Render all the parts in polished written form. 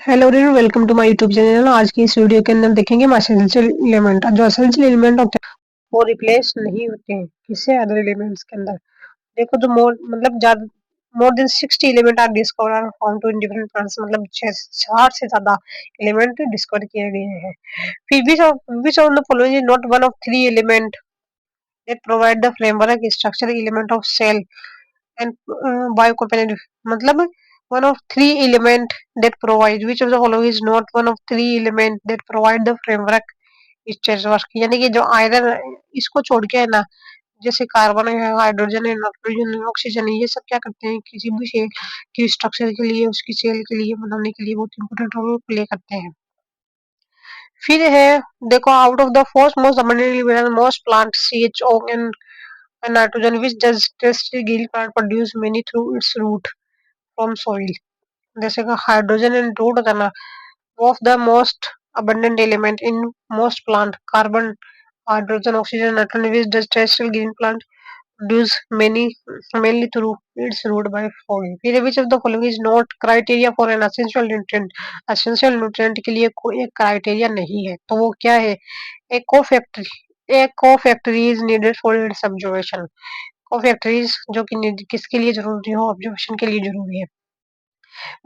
Hello everyone, welcome to my YouTube channel. आज की इस वीडियो के अंदर देखेंगे हम एसेंशियल एलिमेंट। जो एसेंशियल एलिमेंट होते हैं वो रिप्लेस नहीं होते हैं किसी अदर एलिमेंट्स के अंदर। देखो, जो more than 60 element are discover are found to in different plants. मतलब 60 से ज्यादा एलिमेंट डिस्कवर किए गए हैं। फिर which of the following is not one of three element that provide the framework structure element of cell and biocompatibility. मतलब one of three element that provide which of the following is not one of three element that provide the framework structure। यानी कि जो iron इसको छोड़ के है ना, जैसे कार्बन है, हाइड्रोजन है, नाइट्रोजन है, ऑक्सीजन है, ये सब क्या करते हैं किसी भी सेल की स्ट्रक्चर के लिए, उसकी सेल के लिए बनाने के लिए बहुत इंपॉर्टेंट रोल प्ले करते हैं। फिर है, देखो, out of the fourth most abundant most plant CHO and nitrogen which does gill plant produce many through its root from soil। जैसे कि हाइड्रोजन एंड रूट होता है ना, of the most abundant element in most plant carbon, hydrogen, oxygen, nitrogen which does terrestrial green plant produce many mainly through its root by fogging। फिर which of the following is not criteria for an essential nutrient। essential nutrient के लिए कोई एक criteria नहीं है, तो वो क्या है? एक कोफैक्टरी। एक cofactor is needed for its observation. Cofactors जो कि किसके लिए जरूरी हो? ऑब्जर्वेशन के लिए जरूरी है।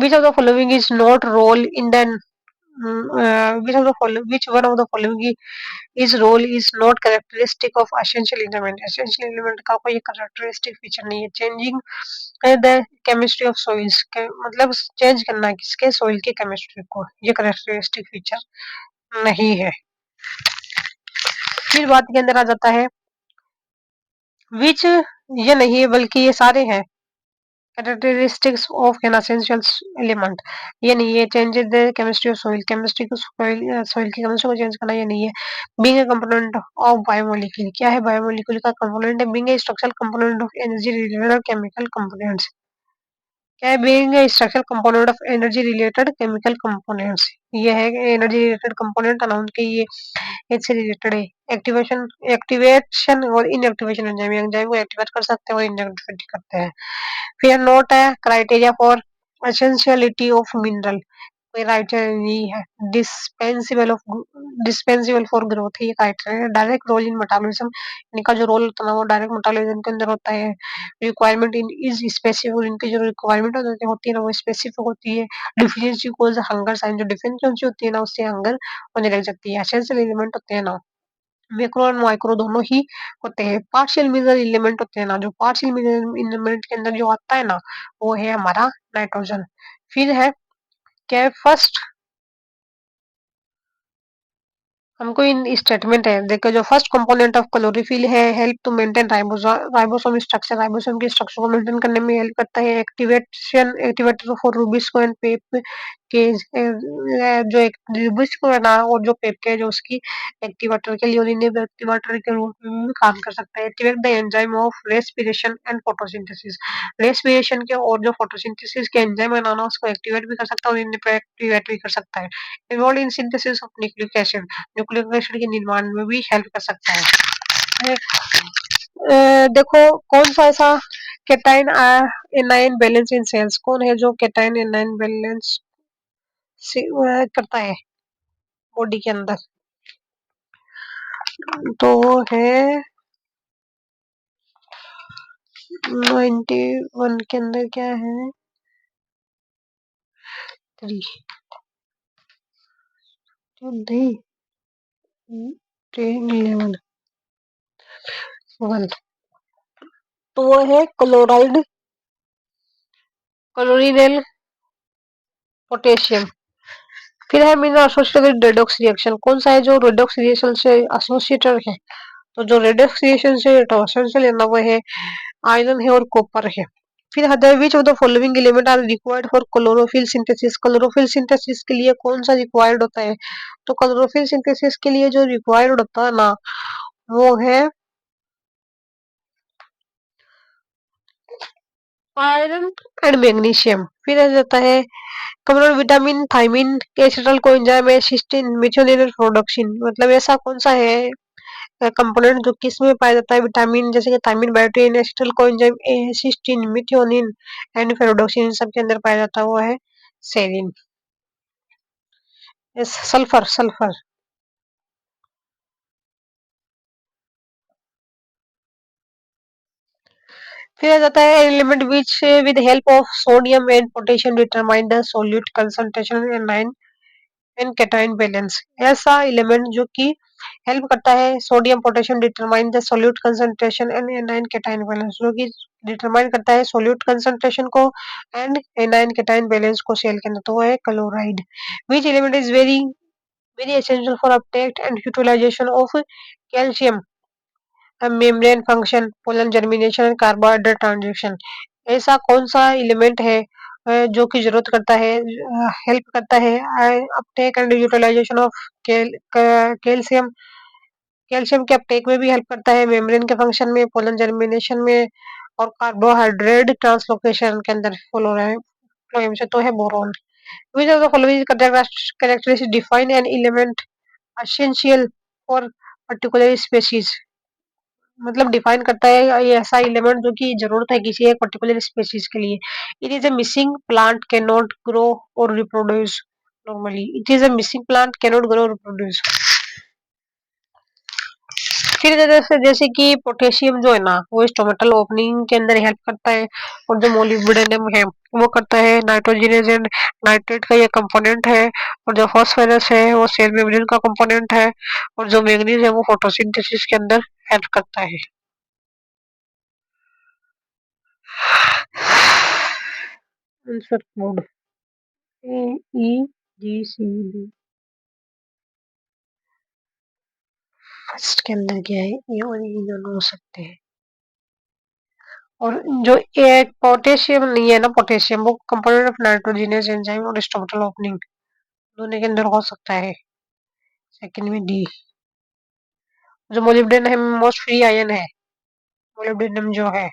which of the following is not role in the which one of the following is role is not characteristic of essential element। essential element का कोई characteristic feature नहीं है। changing the chemistry of soils मतलब change करना किसके? soil के chemistry को, ये characteristic feature नहीं है। फिर बात के अंदर आ जाता है which, ये नहीं है बल्कि ये सारे हैं। characteristics of an essential element, ये नहीं है। changes the chemistry of soil, chemistry को soil की chemistry को change करना, ये नहीं है। being a component of biomolecule, क्या है? biomolecule का component है। being a structural component of energy related chemical components, क्या है? being a structural component of energy related chemical components, ये है एनर्जी रिलेटेड कंपोनेंट अनाउंस के, ये इससे रिलेटेड है। एक्टिवेशन और इनएक्टिवेशन एंजाइम, एंजाइम को एक्टिवेट कर सकते हैं और इनएक्टिवेट करते हैं। फिर नोट है criteria for essentiality of mineral, कोई क्राइटेरिया नहीं है। डिस्पेंसिबल फॉर ग्रोथ, ये criteria. Direct role in metabolism, इनका जो रोल होता है वो डायरेक्ट मेटाबॉलिज्म के अंदर होता है। रिक्वायरमेंट इन इज स्पेसिफिक, इनकी जो रिक्वायरमेंट होती है ना वो स्पेसिफिक होती है। डिफिशिएंसी कोज हंगर साइन, जो डिफिशिएंसी होती है ना उससे हंगर होने लग जाती है। एसेंशियल एलिमेंट होते हैं ना, मैक्रो और माइक्रो दोनों ही होते हैं। पार्शियल मिनरल एलिमेंट होते हैं ना, जो पार्शियल मिनरल एलिमेंट के अंदर जो आता है ना वो है हमारा नाइट्रोजन। फिर है क्या? फर्स्ट हमको इन स्टेटमेंट है, देखो, जो फर्स्ट कंपोनेंट ऑफ क्लोरोफिल है help to maintain ribosome structure, ribosome की स्ट्रक्चर को मेंटेन करने में हेल्प करता है। Activator for rubisco and PEP के जो एक रूबिस्को है ना और जो पेप के जो उसकी एक्टिवेटर के लिए और इन्हें एक्टिवेटर के रूप में भी काम कर सकता है। Activate the enzyme of respiration and photosynthesis, respiration के और जो फोटोसिंथेसिस के एंजाइम है ना उसको एक्टिवेट भी कर सकता है और इन्हें एक्टिवेट भी कर सकता है। Involve in synthesis of nucleic acid, nucleic acid के निर्माण में भी हेल्प कर सकता है। देखो, कौन सा ऐसा cation anion balance in cells, कौन है जो कैटाइन एनायन बैलेंस करता है बॉडी के अंदर? तो वो है 91 के अंदर क्या है? 3 10 11 1, तो वो है क्लोराइड, क्लोरिनेल, पोटेशियम। फिर है मिनरल एसोसिएटेड रेडॉक्स रिएक्शन, कौन सा है जो रेडॉक्स रिएक्शन से एसोसिएटेड है? तो जो रेडॉक्स रिएक्शन से एसोसिएटेड है ना वो है आयरन है और कॉपर है। फिर other which of the following element are required for chlorophyll synthesis, chlorophyll synthesis के लिए कौन सा रिक्वायर्ड होता है? तो क्लोरोफिल सिंथेसिस के लिए जो रिक्वायर्ड होता है ना वो है आयरन एंड मैग्नीशियम। फिर आ जाता है कमरोड विटामिन थायमिन के एसिटल कोएंजाइम है सिस्टीन मिथाइल प्रोडक्शन, मतलब ऐसा कौन सा है कंपोनेंट जो किस में पाया जाता है? विटामिन जैसे कि thiamine, biotin, acetyl coenzyme A, cysteine, methionine and ferredoxin, इन सब के अंदर पाया जाता है वो है सेरिन। इस सल्फर सल्फर। फिर आ जाता है element which with help of sodium and potassium determine the solute concentration in anion and cation balance. ऐसा एलिमेंट जो कि हेल्प करता है sodium potassium determine the solute concentration and anion cation balance, जो कि डिटरमाइन करता है सॉल्यूट कंसंट्रेशन को एंड एनायन कैटायन बैलेंस को सेल के अंदर, तो वो है chloride. Which element is very very essential for uptake and utilisation of calcium membrane function pollen germination carbohydrate transition. ऐसा कौन सा एलिमेंट है जो कि जरूरत करता है, हेल्प करता है uptake and utilisation of calcium, calcium के अपटेक में भी हेल्प करता है, मेम्ब्रेन के फंक्शन में, पोलन जर्मिनेशन में और कार्बोहाइड्रेट ट्रांसलोकेशन के अंदर फ्लोएम से, तो है boron. Which of the following characteristics define an element essential for particular species, मतलब डिफाइन करता है ये ऐसा एलिमेंट जो कि जरूरत है किसी एक पर्टिकुलर स्पीशीज के लिए। It is a missing plant can not grow और reproduce normally. It is a missing plant can not grow और रिप्रोड्यूस। फिर जैसे कि पोटेशियम जो है ना वो स्टोमेटल ओपनिंग के अंदर हेल्प करता है, और जो मोलिब्डेनम है वो करता है नाइट्रोजनस एंड नाइट्रेट का ये कंपोनेंट है, और जो फास्फोरस है वो सेल मेम्ब्रेन का कंपोनेंट है, और जो मैग्नीज है वो फोटोसिंथेसिस के अंदर हेल्प करता है। आंसर कोड ए ई जी सी बी। फर्स्ट के अंदर क्या है, ये और ये दोनों हो सकते हैं। और जो एक पोटेशियम नहीं है ना, पोटेशियम वो कंपोनेंट ऑफ नाइट्रोजनस एंजाइम और स्टोमेटल ओपनिंग दोनों के अंदर हो सकता है। सेकंड में डी। जो मोलिब्डेनम मोस्ट फ्री आयन है, मोलिब्डेनम जो है,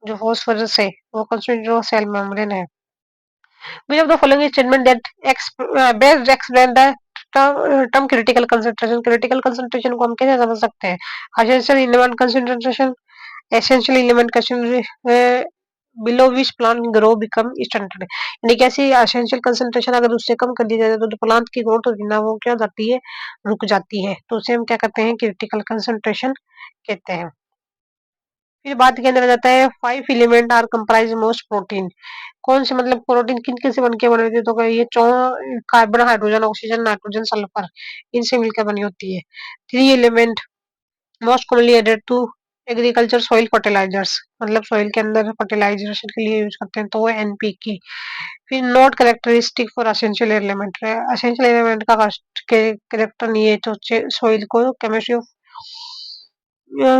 जो फास्फोरस है वो कंस्टिट्यूट ऑफ सेल मेम्ब्रेन है। Which of the following statement that best explain the term critical concentration? Critical concentration को हम कैसे समझ सकते हैं? Essential element concentration, essential element concentration below which plant grow become stunted। यानी कि ऐसी essential concentration अगर उससे कम कर दी जाए तो प्लांट की ग्रोथ होती है ना वो क्या हो जाती है, रुक जाती है, तो उसे हम क्या कहते हैं, क्रिटिकल कंसंट्रेशन कहते हैं। फिर बात के अंदर आ जाता है five element are comprise most protein. कौन से मतलब प्रोटीन किन किन से बन के बने होते हैं, तो ये carbon hydrogen oxygen nitrogen sulphur इनसे मिलकर बनी होती है। Three element most commonly added to agriculture soil fertilisers, मतलब सॉइल के अंदर फर्टिलाइजेशन के लिए यूज करते हैं, तो वो एनपीके। फिर not characteristic for essential element, essential element का कैरेक्टर नहीं है, तो सॉइल को केमिस्ट्री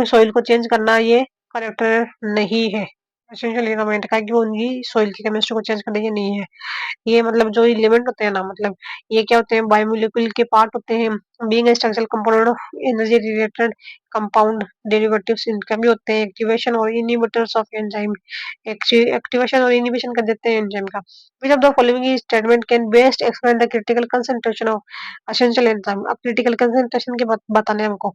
सॉइल को चेंज करना ये करेक्टर नहीं है एसेंशियल एलिमेंट का, कि उनकी सॉइल की केमिस्ट्री को चेंज करने की नहीं है। ये मतलब जो एलिमेंट होते हैं ना, मतलब ये क्या होते हैं, बायोमोलिक्यूल के पार्ट होते हैं, being structural component of energy related compound derivatives इनका भी होते हैं, एक्टिवेशन और इनहिबिटर्स ऑफ एंजाइम, एक्टिवेशन और इनहिबिशन कर देते हैं एंजाइम का। विच of the following statement can best explain the critical concentration of essential enzyme. अब क्रिटिकल कंसंट्रेशन के बताने हैं हमको।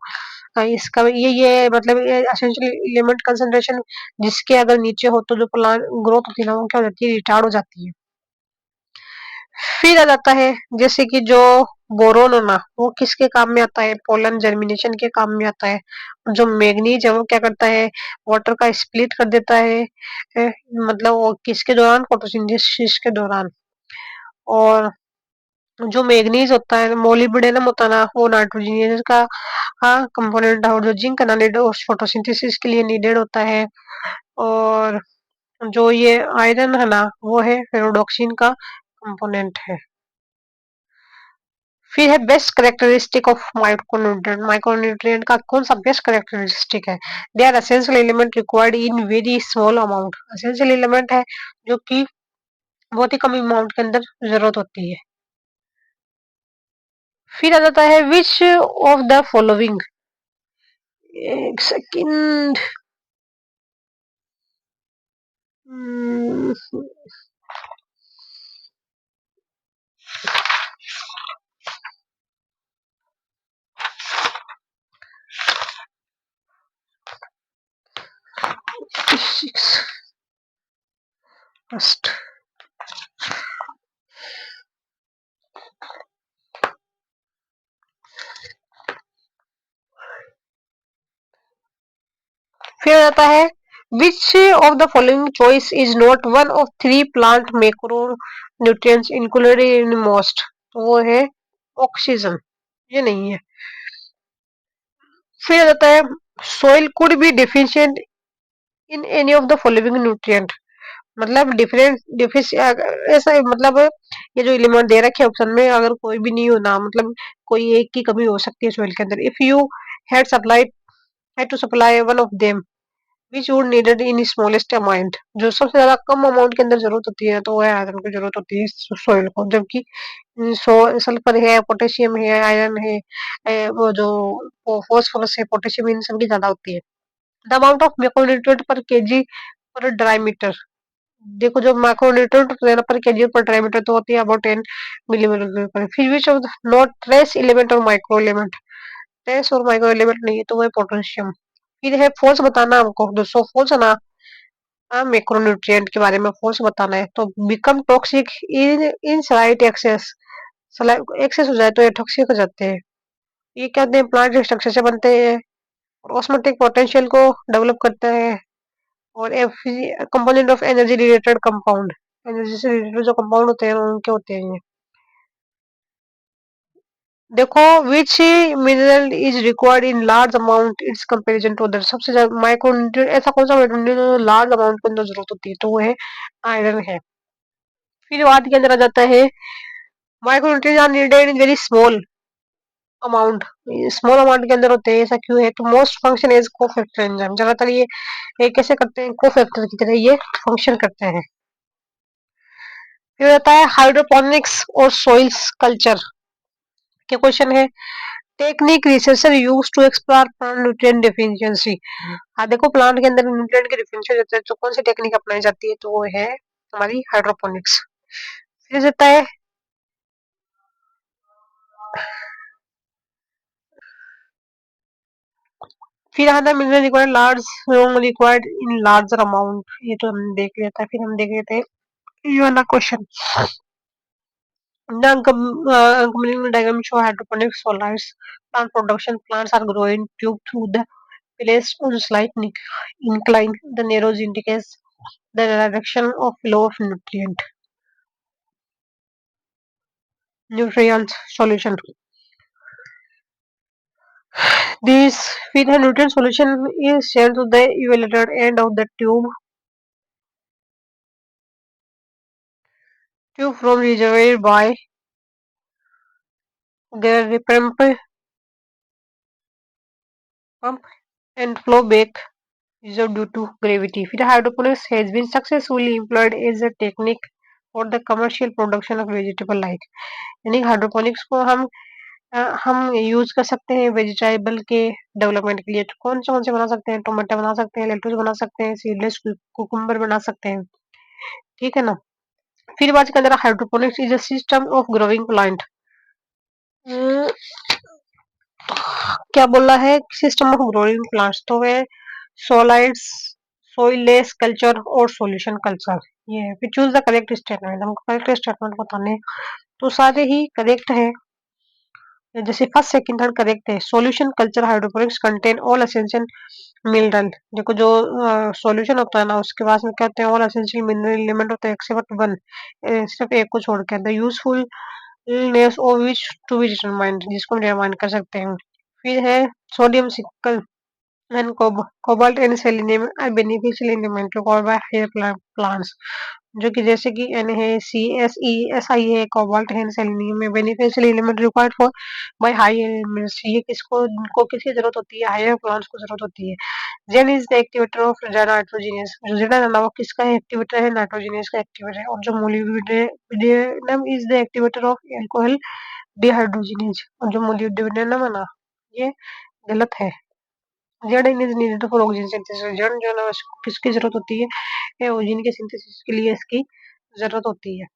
इसका ये मतलब ये एसेंशियल एलिमेंट कंसंट्रेशन जिसके अगर नीचे हो तो जो प्लांट ग्रोथ होती है ना वो क्या हो जाती है, रिटार्ड हो जाती है। फिर आ जाता है जैसे कि जो बोरोन होना वो किसके काम में आता है, पोलन जर्मिनेशन के काम में आता है। जो मैग्नीज है वो क्या करता है, वाटर का स्प्लिट कर देता है, मतलब वो किसके दौरान, फोटोसिंथेसिस के दौरान। और जो मैग्नीज होता है, मोलिब्डेनम होता है ना, वो नाइट्रोजन का कंपोनेंट है, और जो जिंक है ना फोटोसिंथेसिस के लिए नीडेड होता है। और जो ये आयरन है ना वो है फेरोडॉक्सिन का कंपोनेंट है। फिर है best characteristic of micronutrient. Micronutrient का कौन सा बेस्ट कैरेक्टरिस्टिक है, they are essential element required in very small amount. Essential element है जो कि बहुत ही कम अमाउंट के अंदर जरूरत होती है। फिर आ जाता है विच ऑफ द फॉलोइंग, एक सेकंड, फर्स्ट फिर आता है विच of the following choice is not one of three plant macro nutrients included in most, तो वो है ऑक्सीजन, ये नहीं है। फिर आता है soil could be deficient in any of the following nutrient, मतलब डिफरेंट डिफिस ऐसा मतलब ये जो एलिमेंट दे रखे ऑप्शन में अगर कोई भी नहीं हो ना, मतलब कोई एक की कमी हो सकती है सोइल के अंदर, if you had supply had to supply one of them which would needed in smallest amount, जो सबसे ज्यादा कम अमाउंट के अंदर जरूरत होती है तो वह आयरन की जरूरत होती है सोइल को, जबकि सल्फर है, पोटेशियम है, आयरन है, वो जो फॉस्फोरस है, पोटेशियम, इन सब की ज्यादा होती है। द अमाउंट ऑफ मैक्रोन्यूट्रिएंट पर केजी पर ड्राई मीटर, देखो जो मैक्रोन्यूट्रिएंट लेना पर केजी पर ड्राई मीटर तो होती है अबाउट 10 मिलीमीटर पर, फिर which of not trace element और माइक्रो एलिमेंट, ट्रेस और माइक्रो एलिमेंट नहीं है तो वह पोटेशियम। फिर है फॉल्स बताना हमको, दोस्तों फॉल्स है ना, मैक्रोन्यूट्रिएंट के बारे में फॉल्स बताना है, तो become toxic in in slight excess, excess हो जाए तो ये टॉक्सिक हो जाते हैं। ये क्या होते हैं, प्लांट स्ट्रक्चर से बनते हैं और ऑस्मोटिक पोटेंशियल को डेवलप करता है, और component of energy related compound, energy से रिलेटेड जो कंपाउंड होते हैं उनके होते हैं ये। देखो which mineral is required in large amount its comparison to other, सबसे ज्यादा माइक्रोन्यूट्रिएंट ऐसा कौन सा विटामिन जो लार्ज अमाउंट के अंदर जरूरत होती है तो वो है आयरन है। फिर बात के अंदर आ जाता है micronutrients are needed in very small amount, small amount के अंदर होते हैं, ऐसा क्यों है, तो most function as cofactor enzyme, ज्यादातर ये कैसे करते हैं, कोफैक्टर की तरह ये फंक्शन करते हैं। फिर होता है हाइड्रोपोनिक्स और सॉइल्स कल्चर के क्वेश्चन है, technique researcher use to explore plant nutrient deficiency. हाँ देखो प्लांट के अंदर न्यूट्रिएंट की डिफिशिएंसी होती है तो कौन सी टेक्निक अपनाई जाती है, तो वो है हमारी हाइड्रोपोनिक्स। फिर होता है फिर आता mineral required large required in larger amount, ये तो हम देख लिया था। फिर हम देख लेते हैं ये वाला question, the accompanying diagram show hydroponic solars plant production. Plants are growing tube through the placed on slight incline. The narrows indicates the direction of flow of nutrient solution. This with the nutrient solution is sent to the evaluated end of the tube from reservoir by the pump and flow back reserve due to gravity. फिर hydroponics has been successfully employed as a technique for the commercial production of vegetable like, यानी hydroponics को हम use कर सकते हैं vegetable के development के लिए, तो कौन से बना सकते हैं, टोमेटो बना सकते हैं, लेट्यूस बना सकते हैं, सीडलेस कुकुम्बर बना सकते हैं, ठीक है ना। फिर बात करें hydroponics is a system of growing plant, क्या बोला है, सिस्टम ऑफ ग्रोइंग प्लांट्स, तो वे सोलाइड्स, सोइलेस कल्चर और सॉल्यूशन कल्चर, ये है। फिर चूज द करेक्ट स्टेटमेंट, हमको करेक्ट स्टेटमेंट बताने तो सारे ही करेक्ट है, जैसे फर्स्ट सेकंड थर्ड करेक्ट है। Solution culture hydroponics contain all essential mineral, देखो जो सॉल्यूशन होता है ना उसके बाद में क्या होते हैं, ऑल एसेंशियल मिनरल एलिमेंट होते हैं एक्सेप्ट वन, सिर्फ एक को छोड़ के, the usefulness of which to be determined, जिसको हम डिटरमाइन कर सकते हैं। फिर है सोडियम सिक्कल and cobalt and selenium are beneficial element required by higher plants, जो कि जैसे कि N है, Si है, कोबाल्ट है, सेलेनियम है, beneficial element required for by high elements, ये किसकी जरूरत होती है, हायर प्लांट्स को जरूरत होती है। जेन is the activator of Z nitrogenase, जो जेड है ना वो किसका एक्टिवेटर है, नाइट्रोजिनस का एक्टिवेटर है, और जो molybdenum is the activator of alcohol dehydrogenase, और जो मोलिब्डेनम है ना ये गलत है। Z is needed for oxygen synthesis, Z जो है ना उसको किसकी जरूरत होती है, ये ऑक्सीजन के सिंथेसिस के लिए इसकी जरूरत होती है।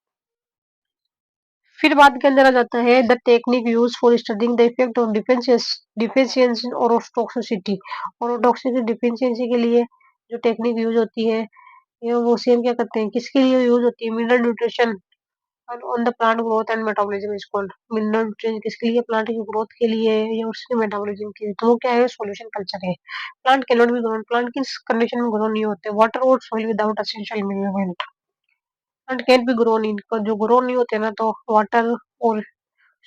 फिर बात के अंदर आ जाता है the technique use for studying the effect of deficiency और टॉक्सिसिटी, और टॉक्सिसिटी डिफिशियंसी के लिए जो टेक्निक यूज होती है ये वो सेम क्या करते हैं, किसके लिए यूज होती है, मिनरल न्यूट्रिशन और on the plant growth and metabolism is called. Mineral nutrient किसके लिए? प्लांट की ग्रोथ के लिए या उसके मेटाबॉलिज्म के लिए। तो वो क्या है? सॉल्यूशन कल्चर है। Plant can not be grown, plant किस कंडीशन में ग्रो नहीं होते? वाटर और soil without essential mineral plant can be grown in, जो ग्रो नहीं होते ना तो वाटर और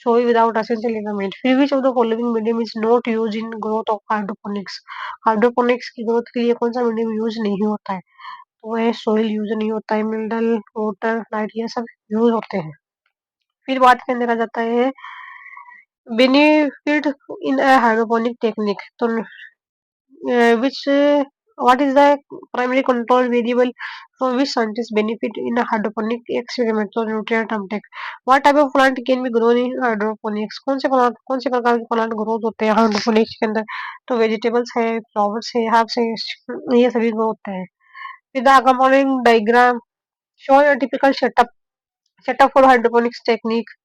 soil without essential element। फिर which of the following medium is not used in growth of hydroponics? Hydroponics की ग्रोथ के लिए कौन सा मीडियम यूज नहीं होता है? तो वह सोइल यूज नहीं होता है, मिनरल वाटर लाइट ये सब यूज होते हैं। फिर बात के अंदर आ जाता है benefit in a hydroponic technique. तो which what is the primary control variable from which scientists benefit in a hydroponic experiment or nutrient uptake? What type of plant can be grown in hydroponics? कौन से प्रकार के plant growth होते हैं hydroponics के अंदर? तो वेजिटेबल्स है, फ्लावर्स है, हर्ब्स है, ये सभी ग्रो होते हैं। With the accompanying diagram show a typical setup for hydroponics technique।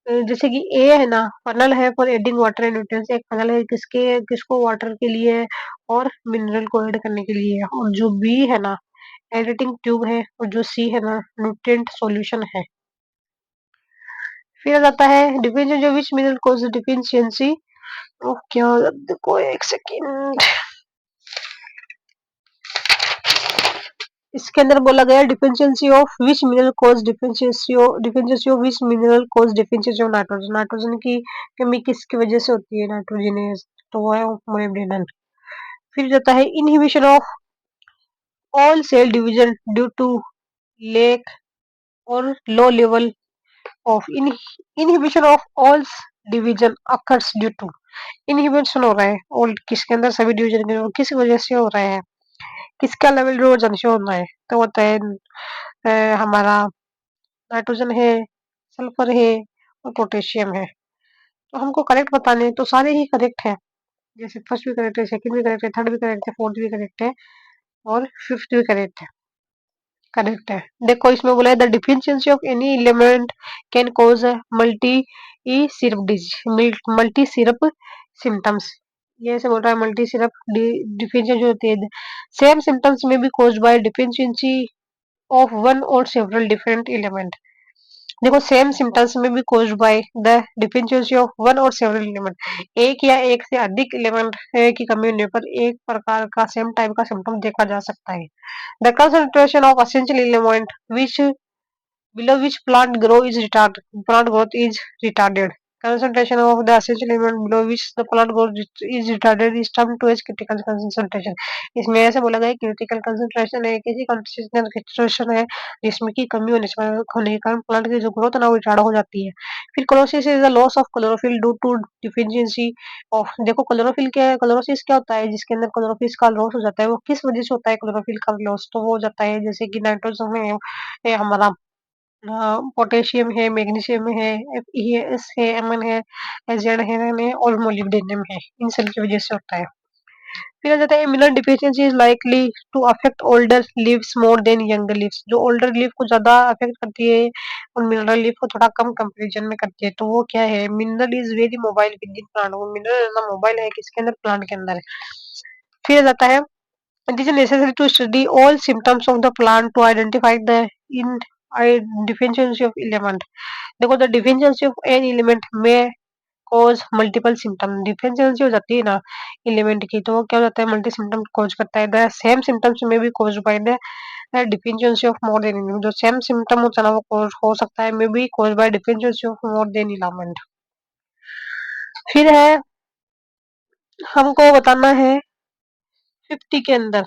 जैसे कि ए है ना, फनल है for adding water and nutrients. एक फनल है किसको वाटर के लिए है और मिनरल को ऐड करने के लिए है। और जो बी है ना, एडिटिंग ट्यूब है। और जो सी है ना, न्यूट्रिएंट सॉल्यूशन है। फिर आ जाता है डिफिशिएंसी, जो which mineral cause deficiency. Okay, देखो एक सेकेंड। इसके अंदर बोला गया deficiency of which mineral cause deficiency of which mineral cause deficiency of nitrogen. Nitrogen की कमी किसकी वजह से होती है? नाइट्रोजनेस। तो वो है मोलिब्डेनम। फिर जाता है inhibition of all cell division due to lack और low level of inhibition of all division occurs due to. Inhibition हो रहा है और किसके अंदर? सभी डिवीजन के, किस वजह से हो रहा है? किसका लेवल रोज से होना है? तो होता है हमारा नाइट्रोजन है, सल्फर है और पोटेशियम है। तो हमको करेक्ट बताने हैं, तो सारे ही करेक्ट है। जैसे फर्स्ट भी करेक्ट है, सेकंड भी करेक्ट है, थर्ड भी करेक्ट है, फोर्थ भी करेक्ट है और फिफ्थ भी करेक्ट है। करेक्ट है। देखो इसमें बोला है the deficiency of any element can cause multi E syrup disease, multi syrup symptoms. ये ऐसे बोल रहा है मल्टी सिरप डिफिशियंसी होती है। सेम सिम्टम्स में B caused by deficiency of one और सेवरल डिफरेंट एलिमेंट। देखो सेम सिम्टम्स में भी caused by the deficiency of one और सेवरल एलिमेंट। एक या एक से अधिक एलिमेंट की कमी होने पर एक प्रकार का सेम टाइप का सिम्टम देखा जा सकता है। The concentration of essential element which below which plant growth is retarded। Concentration of the essential element below which the plant growth is retarded is termed to as critical concentration। इसमें ऐसे बोला गया है critical concentration है, किसी concentration है जिसमें की कमी होने के कारण प्लांट की जो ग्रोथ है ना वो रिटार्ड हो जाती है। फिर chlorosis is the loss of chlorophyll due to deficiency of. देखो क्लोरोफिल क्या है? क्लोरोसिस क्या होता है? जिसके अंदर क्लोरोफिल का लॉस हो जाता है। वो किस वजह से होता है क्लोरोफिल का लॉस? तो वो हो जाता है जैसे कि नाइट्रोजन है, ये हमारा पोटेशियम है, मैग्नीशियम है, एफ है, एमन है, जेड है और मोलिब्डेनम है। इन सब की वजह से होता है। फिर आ जाता है mineral deficiency is likely to affect older leaves more than younger leaves. जो ओल्डर लीफ को ज्यादा अफेक्ट करती है और मिनरल लीफ को थोड़ा कम कंपैरिजन में करती है। तो वो क्या है? Mineral is very mobile with in plant. वो मिनरल ना मोबाइल है किसके अंदर? प्लांट के अंदर। फिर आ जाता है it is necessary to study all symptoms of the plant to identify the in deficiency of element। देखो the deficiency of an element may cause multiple symptom। deficiency हो जाती है ना element की, तो वो क्या हो जाता है? मल्टी सिम्टम कॉज करता है। the same symptoms may be caused by the deficiency of more than element। जो सेम सिम्टम होता है ना वो cause हो सकता है may be caused by deficiency of more than element। फिर है हमको बताना है 50 के अंदर।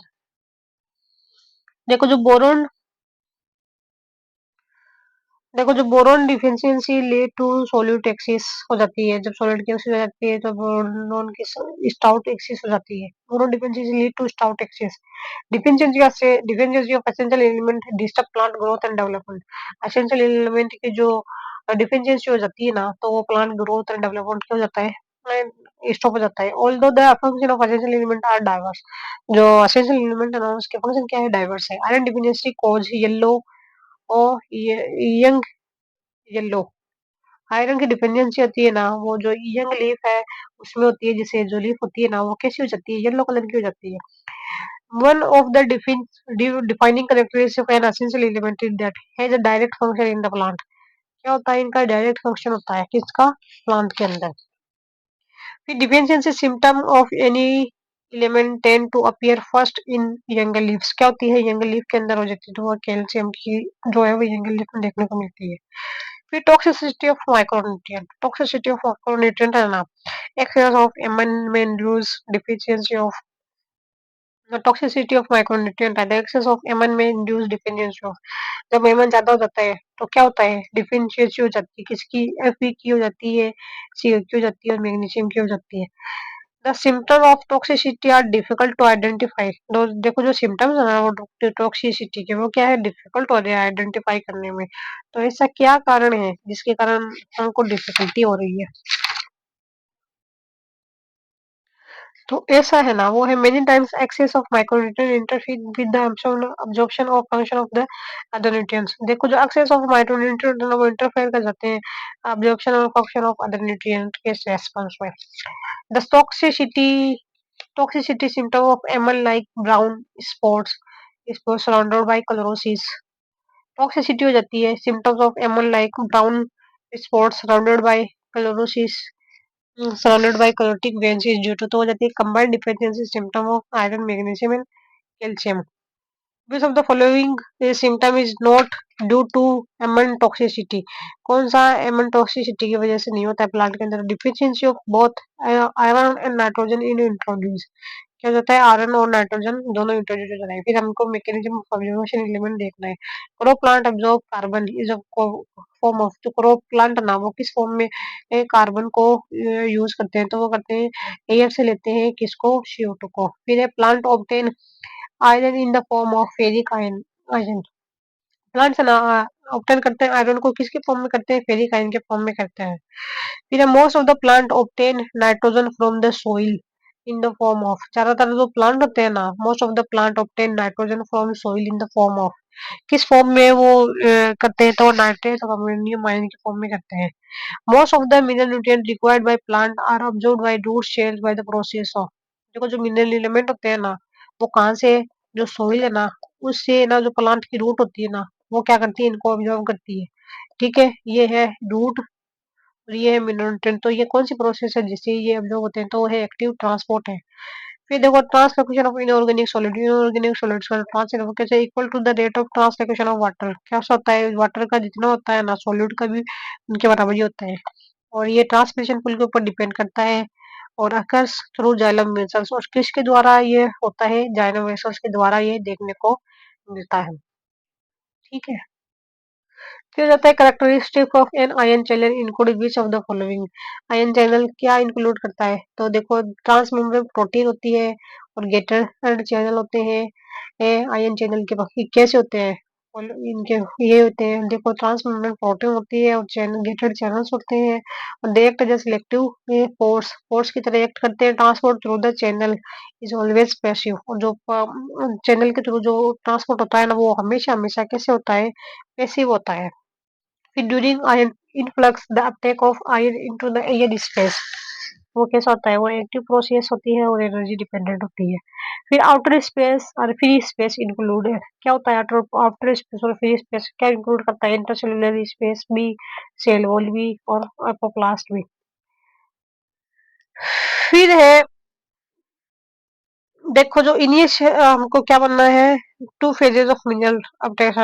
देखो जो बोरोन देखो जो boron deficiency lead to solute axis हो जाती है। जब सोल्यूट की एक्सिस हो जाती है तो बोरोन की स्टाउट एक्सिस हो जाती है। Boron deficiency lead to stout axis. Deficiency of essential element disturb plant growth and development. Essential element की जो डिफिशियंसी हो जाती है ना तो वो प्लांट ग्रोथ एंड डेवलपमेंट क्या हो जाता है? स्टॉप हो जाता है। Although the function of essential element are diverse. जो एसेंशियल एलिमेंट है ना उसके फंक्शन क्या है? डाइवर्स है। आयरन डिफिशियंसी कॉज येलो और यंग येलो। आयरन की डिपेंडेंसी होती है ना वो जो यंग लीफ है उसमें होती है। जैसे जो लीफ होती है ना वो कैसी हो जाती है? येलो कलर की हो जाती है। One of the defining characteristic of an essential element is that has a direct function in the plant. क्या होता है, इनका डायरेक्ट फंक्शन होता है किसका, प्लांट के अंदर। फिर deficiency symptom of any element tend to appear first in younger leaves. क्या होती है, यंगर लीफ के अंदर हो जाती है, तो वो कैल्शियम की जो है वो यंगर लीफ में देखने को मिलती है। फिर toxicity of micronutrient, toxicity of micronutrient है ना, एक्सेस ऑफ एमन में induce deficiency of, toxicity of micronutrient है एक्सेस ऑफ एमन में इंड्यूस डिफिशियंसी ऑफ। जब एमन ज्यादा हो जाता है तो क्या होता है, डिफिशियंसी हो जाती है किसकी, एफ की हो जाती है, सी की हो जाती है और मैग्नीशियम की हो जाती है। The symptom of toxicity are difficult to identify. देखो जो सिम्टम्स है ना वो टॉक्सिसिटी के, वो क्या है, डिफिकल्ट हो रहे हैं आइडेंटिफाई करने में। तो ऐसा क्या कारण है जिसके कारण हमको डिफिकल्टी हो रही है। तो ऐसा है ना, वो है many times excess of micronutrient interfere with the absorption of function of the other nutrients. देखो जो एक्सेस ऑफ माइक्रोन्यूट्रिएंट है ना, वो इंटरफेयर कर जाते हैं अब्जॉर्प्शन और फंक्शन ऑफ अदर न्यूट्रिएंट के रेस्पॉन्स में। The toxicity symptom of ML like brown spots is surrounded by chlorosis। Toxicity हो जाती है symptoms of ML like brown spots surrounded by chlorotic veins is due to, तो हो जाती है combined deficiency symptom of iron, magnesium and calcium। Which of the following symptom is not due to एमन toxicity। कौन सा एमन toxicity की वजह से नहीं होता है प्लांट के अंदर, deficiency of both iron and nitrogen in introduce. क्या होता है, आयरन और नाइट्रोजन दोनों इंट्रोड्यूस हो जाता है। फिर हमको मैकेनिज्म ऑफ ऑब्जर्वेशन एलिमेंट देखना है। Crow plant absorb carbon is a form of, तो क्रो प्लांट ना वो किस फॉर्म में कार्बन को यूज करते हैं, तो वो करते हैं एयर से लेते हैं किसको, CO2 को। फिर है plant obtain iron in the form of ferric ion iron. Plants ना ऑब्टेन करते हैं आयरन को किसके फॉर्म में करते हैं, फेरिक आयन के फॉर्म में करते हैं। फिर most of the plant obtain nitrogen from the soil in the form of, ज्यादातर जो प्लांट होते हैं ना, most of the plant obtain nitrogen from soil in the form of, किस फॉर्म में वो करते हैं, तो नाइट्रेट और अमोनियम आयन के फॉर्म में करते हैं। Most of the mineral nutrient required by plant are absorbed by root cells by the process of. देखो जो मिनरल एलिमेंट होते हैं ना, वो कहाँ से, जो सोइल है ना, उससे ना जो प्लांट की रूट होती है ना, वो क्या करती है, इनको ऑब्जॉर्व करती है। ठीक है, ये है रूट और ये है मिनरल न्यूट्रिएंट। तो ये कौन सी प्रोसेस है जिससे ये ऑब्जॉर्व होते हैं, तो वो है एक्टिव ट्रांसपोर्ट है। फिर देखो translocation of inorganic solid, inorganic solids का translocation equal to the rate of translocation of water. क्या होता है, वाटर का जितना होता है ना, सॉलिड का भी उनके बराबर ही होता है। और ये ट्रांसमिशन पुल के ऊपर डिपेंड करता है और अकर्स थ्रू जाइलम वेसल्स। और किसके द्वारा ये होता है, जाइलम वेसल्स के द्वारा ये देखने को मिलता है। ठीक है, फिर होता है characteristic of an ion channel include which of the following. Ion channel क्या इंक्लूड करता है, तो देखो ट्रांसमेम्ब्रेन प्रोटीन होती है और गेटर चैनल होते हैं। आयन चैनल के बाकी कैसे होते हैं, और इनके ये होते हैं, देखो ट्रांसमेम्ब्रेन प्रोटीन होती है और चैनल गेटेड चैनल्स होते हैं और they act as selective force की तरह एक्ट करते हैं। Transport through the channel is always passive, और जो चैनल के थ्रू जो ट्रांसपोर्ट होता है ना, वो हमेशा हमेशा कैसे होता है, पैसिव होता है। फिर during ion influx the Uptake of ion into the air space, वो कैसा होता है, वो एक्टिव प्रोसेस होती है और एनर्जी डिपेंडेंट होती है। फिर आउटर स्पेस और फ्री स्पेस इंक्लूड है। क्या होता है आउटर आउटर स्पेस और फ्री स्पेस, क्या इंक्लूड करता है, इंटरसेलुलर स्पेस भी, सेल वॉल भी और एपोप्लास्ट भी। फिर है, देखो जो हमको क्या बनना है, two phases of mineral Uptake.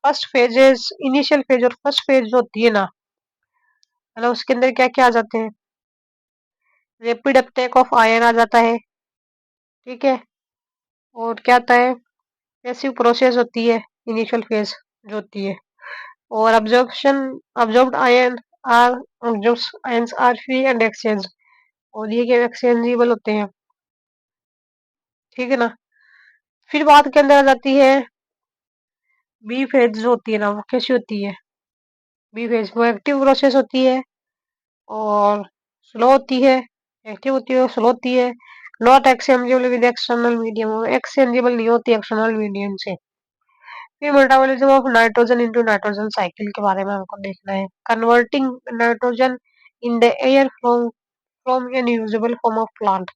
First phases, initial phase और फर्स्ट फेज जो होती है ना, मतलब उसके अंदर क्या क्या आ जाते हैं, रैपिड अपटेक ऑफ आयन आ जाता है। ठीक है, और क्या आता है, पैसिव प्रोसेस होती है इनिशियल फेज जो होती है। और absorbed are ions are free and exchange, और ये क्या एक्सचेंजेबल होते हैं। ठीक है ना, फिर बात के अंदर आ जाती है बी फेज जो होती है ना, वो कैसी होती है, बी फेज वो एक्टिव प्रोसेस होती है और स्लो होती है, एक्टिव होती है और स्लो होती है। Not exchangeable with external medium, exchangeable नहीं होती एक्सटर्नल मीडियम से। फिर metabolism of nitrogen into nitrogen cycle के बारे में हमको देखना है। Converting nitrogen in the air from from an usable form of plant.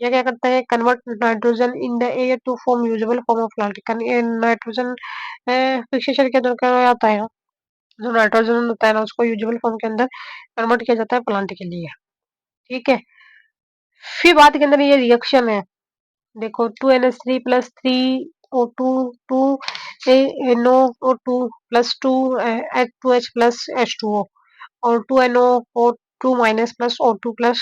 ये क्या करता है, convert nitrogen in the air to form usable form of plant. Nitrogen fixation के अंदर क्या आता है, जो नाइट्रोजन होता है ना उसको यूजुअल फॉर्म के अंदर कन्वर्ट किया जाता है प्लांट के लिए। ठीक है। फिर बात के अंदर ये रिएक्शन है, देखो 2NH3 plus 3O2 to NO2 plus 2H plus H2O और 2NO2 minus plus O2 plus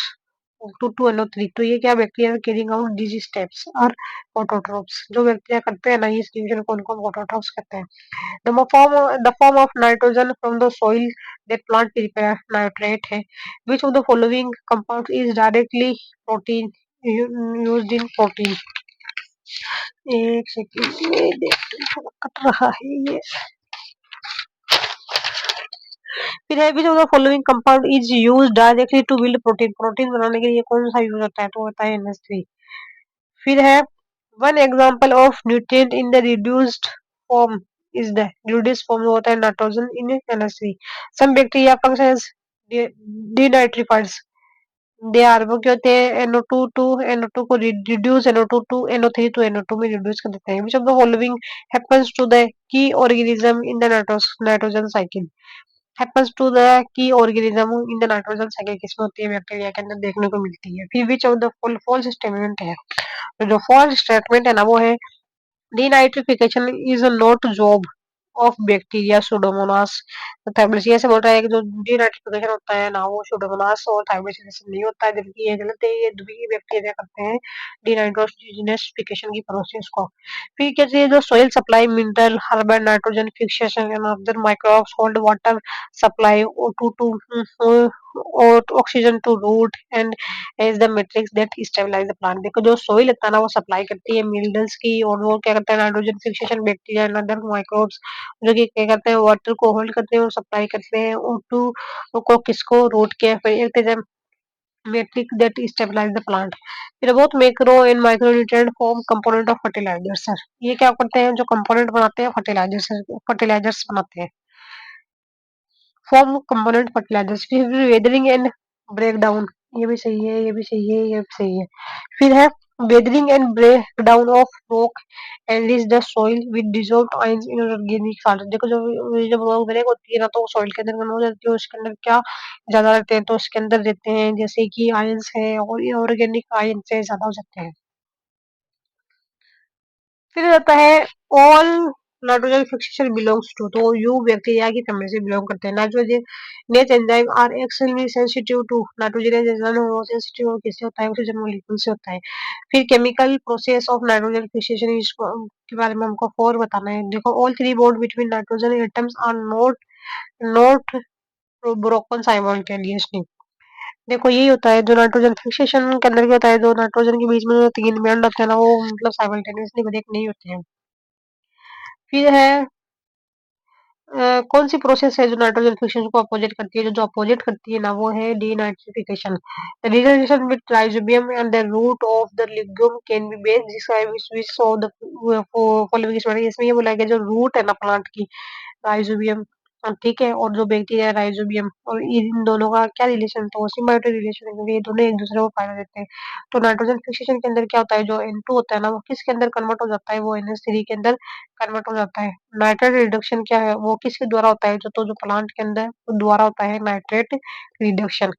O2 2NO3। तो ये क्या bacteria carrying out these steps और ऑटोट्रोफ्स, जो बैक्टीरिया करते हैं ना इस रिएक्शन को उनको ऑटोट्रोफ्स कहते हैं। The form of nitrogen from the soil that plant prepare nitrate है. Which of the following compound is directly protein used in protein? एक सेकंड ये देखते हैं, थोड़ा कट रहा है ये। फिर है which of the following compound is used directly to build protein? Protein बनाने के लिए कौन सा यूज होता है? तो होता है NH3। फिर है one example of nutrient in the reduced form is the reduced form होता है nitrogen in NH3। Some bacteria functions denitrifies they are वो क्या होते हैं NO2 टू NO2 को reduce NO2 to NO3 to NO2 में रिड्यूस कर देते हैं। Which of the following happens to the key organism in the nitrogen cycle? Happens to the key organism in the nitrogen cycle किसमें होती है? Bacteria के अंदर देखने को मिलती है। फिर which of the false statement है? तो जो फॉल्स स्टेटमेंट है ना वो है denitrification is not job of bacteria Pseudomonas. तो थाइमेसिया से बोल रहा है कि जो डिनाइट्रिफिकेशन होता है ना वो सुडोमोनास और थाइमेसिया से नहीं होता है, जबकि ये गलत है, ये भी बैक्टीरिया करते हैं डिनाइट्रोजनेसिफिकेशन की प्रोसेस को। फिर कहते हैं जो soil supply mineral herbal nitrogen fixation and other microbes hold water supply O2 to और oxygen to root and as the matrix that stabilize the plant. देखो जो सोइल होता है ना वो सप्लाई करती है मिनरल्स की और वो क्या करता है nitrogen fixation bacteria and other microbes जो कि क्या करते हैं वाटर को होल्ड करते हैं और सप्लाई करते हैं O2 को किसको रूट के फिर एक matrix that stabilize the plant. फिर बहुत macro and micro nutrient form component of fertilizers sir. ये क्या करते हैं जो कंपोनेंट बनाते हैं फर्टिलाइजर्स बनाते हैं। Form component fertilizers. फिर वेदरिंग एंड ब्रेकडाउन, ये भी सही है, ये भी सही है, ये भी सही है। फिर है weathering and breakdown of rock enrich the soil with dissolved ions in organic salt. देखो जब रॉक ब्रेक होती है ना तो सॉइल के अंदर कम हो जाती है, उसके अंदर क्या ज्यादा रहते हैं? तो उसके अंदर रहते हैं जैसे कि आयंस है और ये ऑर्गेनिक आयंस से ज्यादा हो सकते हैं। फिर आता है all nitrogen fixation belongs to, तो यू बैक्टीरिया की फैमिली से बिलोंग करते हैं। Nitrogenase enzyme are extremely sensitive to nitrogen enzyme sensitive किससे होता है? ऑक्सीजन मॉलिक्यूल से होता है। फिर chemical process of nitrogen fixation के बारे में हमको और बताना है। देखो all three bond between nitrogen atoms are not broken simultaneously. देखो यही होता है जो नाइट्रोजन फिक्सेशन के अंदर क्या होता है, जो नाइट्रोजन के बीच में जो तीन बॉन्ड होते हैं ना वो मतलब साइमल्टेनियसली ब्रेक नहीं होते हैं। फिर है कौन सी प्रोसेस है जो नाइट्रोजन फिक्सेशन को अपोजिट करती है? जो अपोजिट करती है ना वो है denitrification. Reaction with Rhizobium and the root of the legume can be best describe which of the following study. इसमें ये बोला गया जो रूट है ना प्लांट की राइजोबियम, ठीक है, और जो बैक्टीरिया राइजोबियम और इन दोनों का क्या रिलेशन? तो सिम्बायोटिक रिलेशन है क्योंकि ये दोनों एक दूसरे को फायदा देते हैं। तो नाइट्रोजन फिक्सेशन के अंदर क्या होता है जो N2 होता है ना वो किसके अंदर कन्वर्ट हो जाता है? वो NH3 के अंदर कन्वर्ट हो जाता है। नाइट्रेट रिडक्शन क्या है? वो किसके द्वारा होता है? जो प्लांट के अंदर द्वारा होता है nitrate reduction.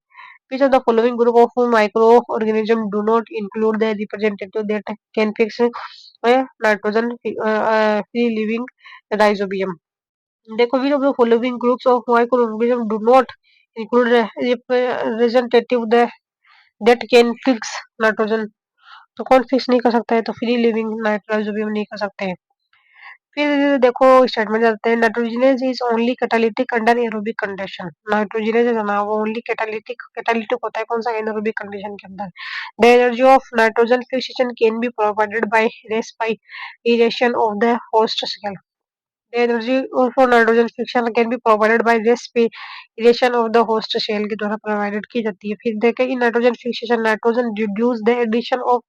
Which of the following group of microorganisms do not include the representative that can fix nitrogen free living rhizobium? देखो which of the following groups of microorganisms do not include representative that can fix nitrogen? तो कौन fix नहीं कर सकता है? तो free living नाइट्रोजोबियम नहीं कर सकते हैं। फिर देखो स्टेटमेंट आते हैं nitrogenase is only catalytic under aerobic condition. Nitrogenase है ना वो ओनली कैटालिटिक होता है कौन सा? एनारोबिक कंडीशन के अंदर। The energy of nitrogen fixation can be provided by respiration of the host cell. The energy of nitrogen fixation can be provided by respiration of the host cell के द्वारा provided की जाती है। फिर देखें in nitrogen fixation nitrogen reduce the addition of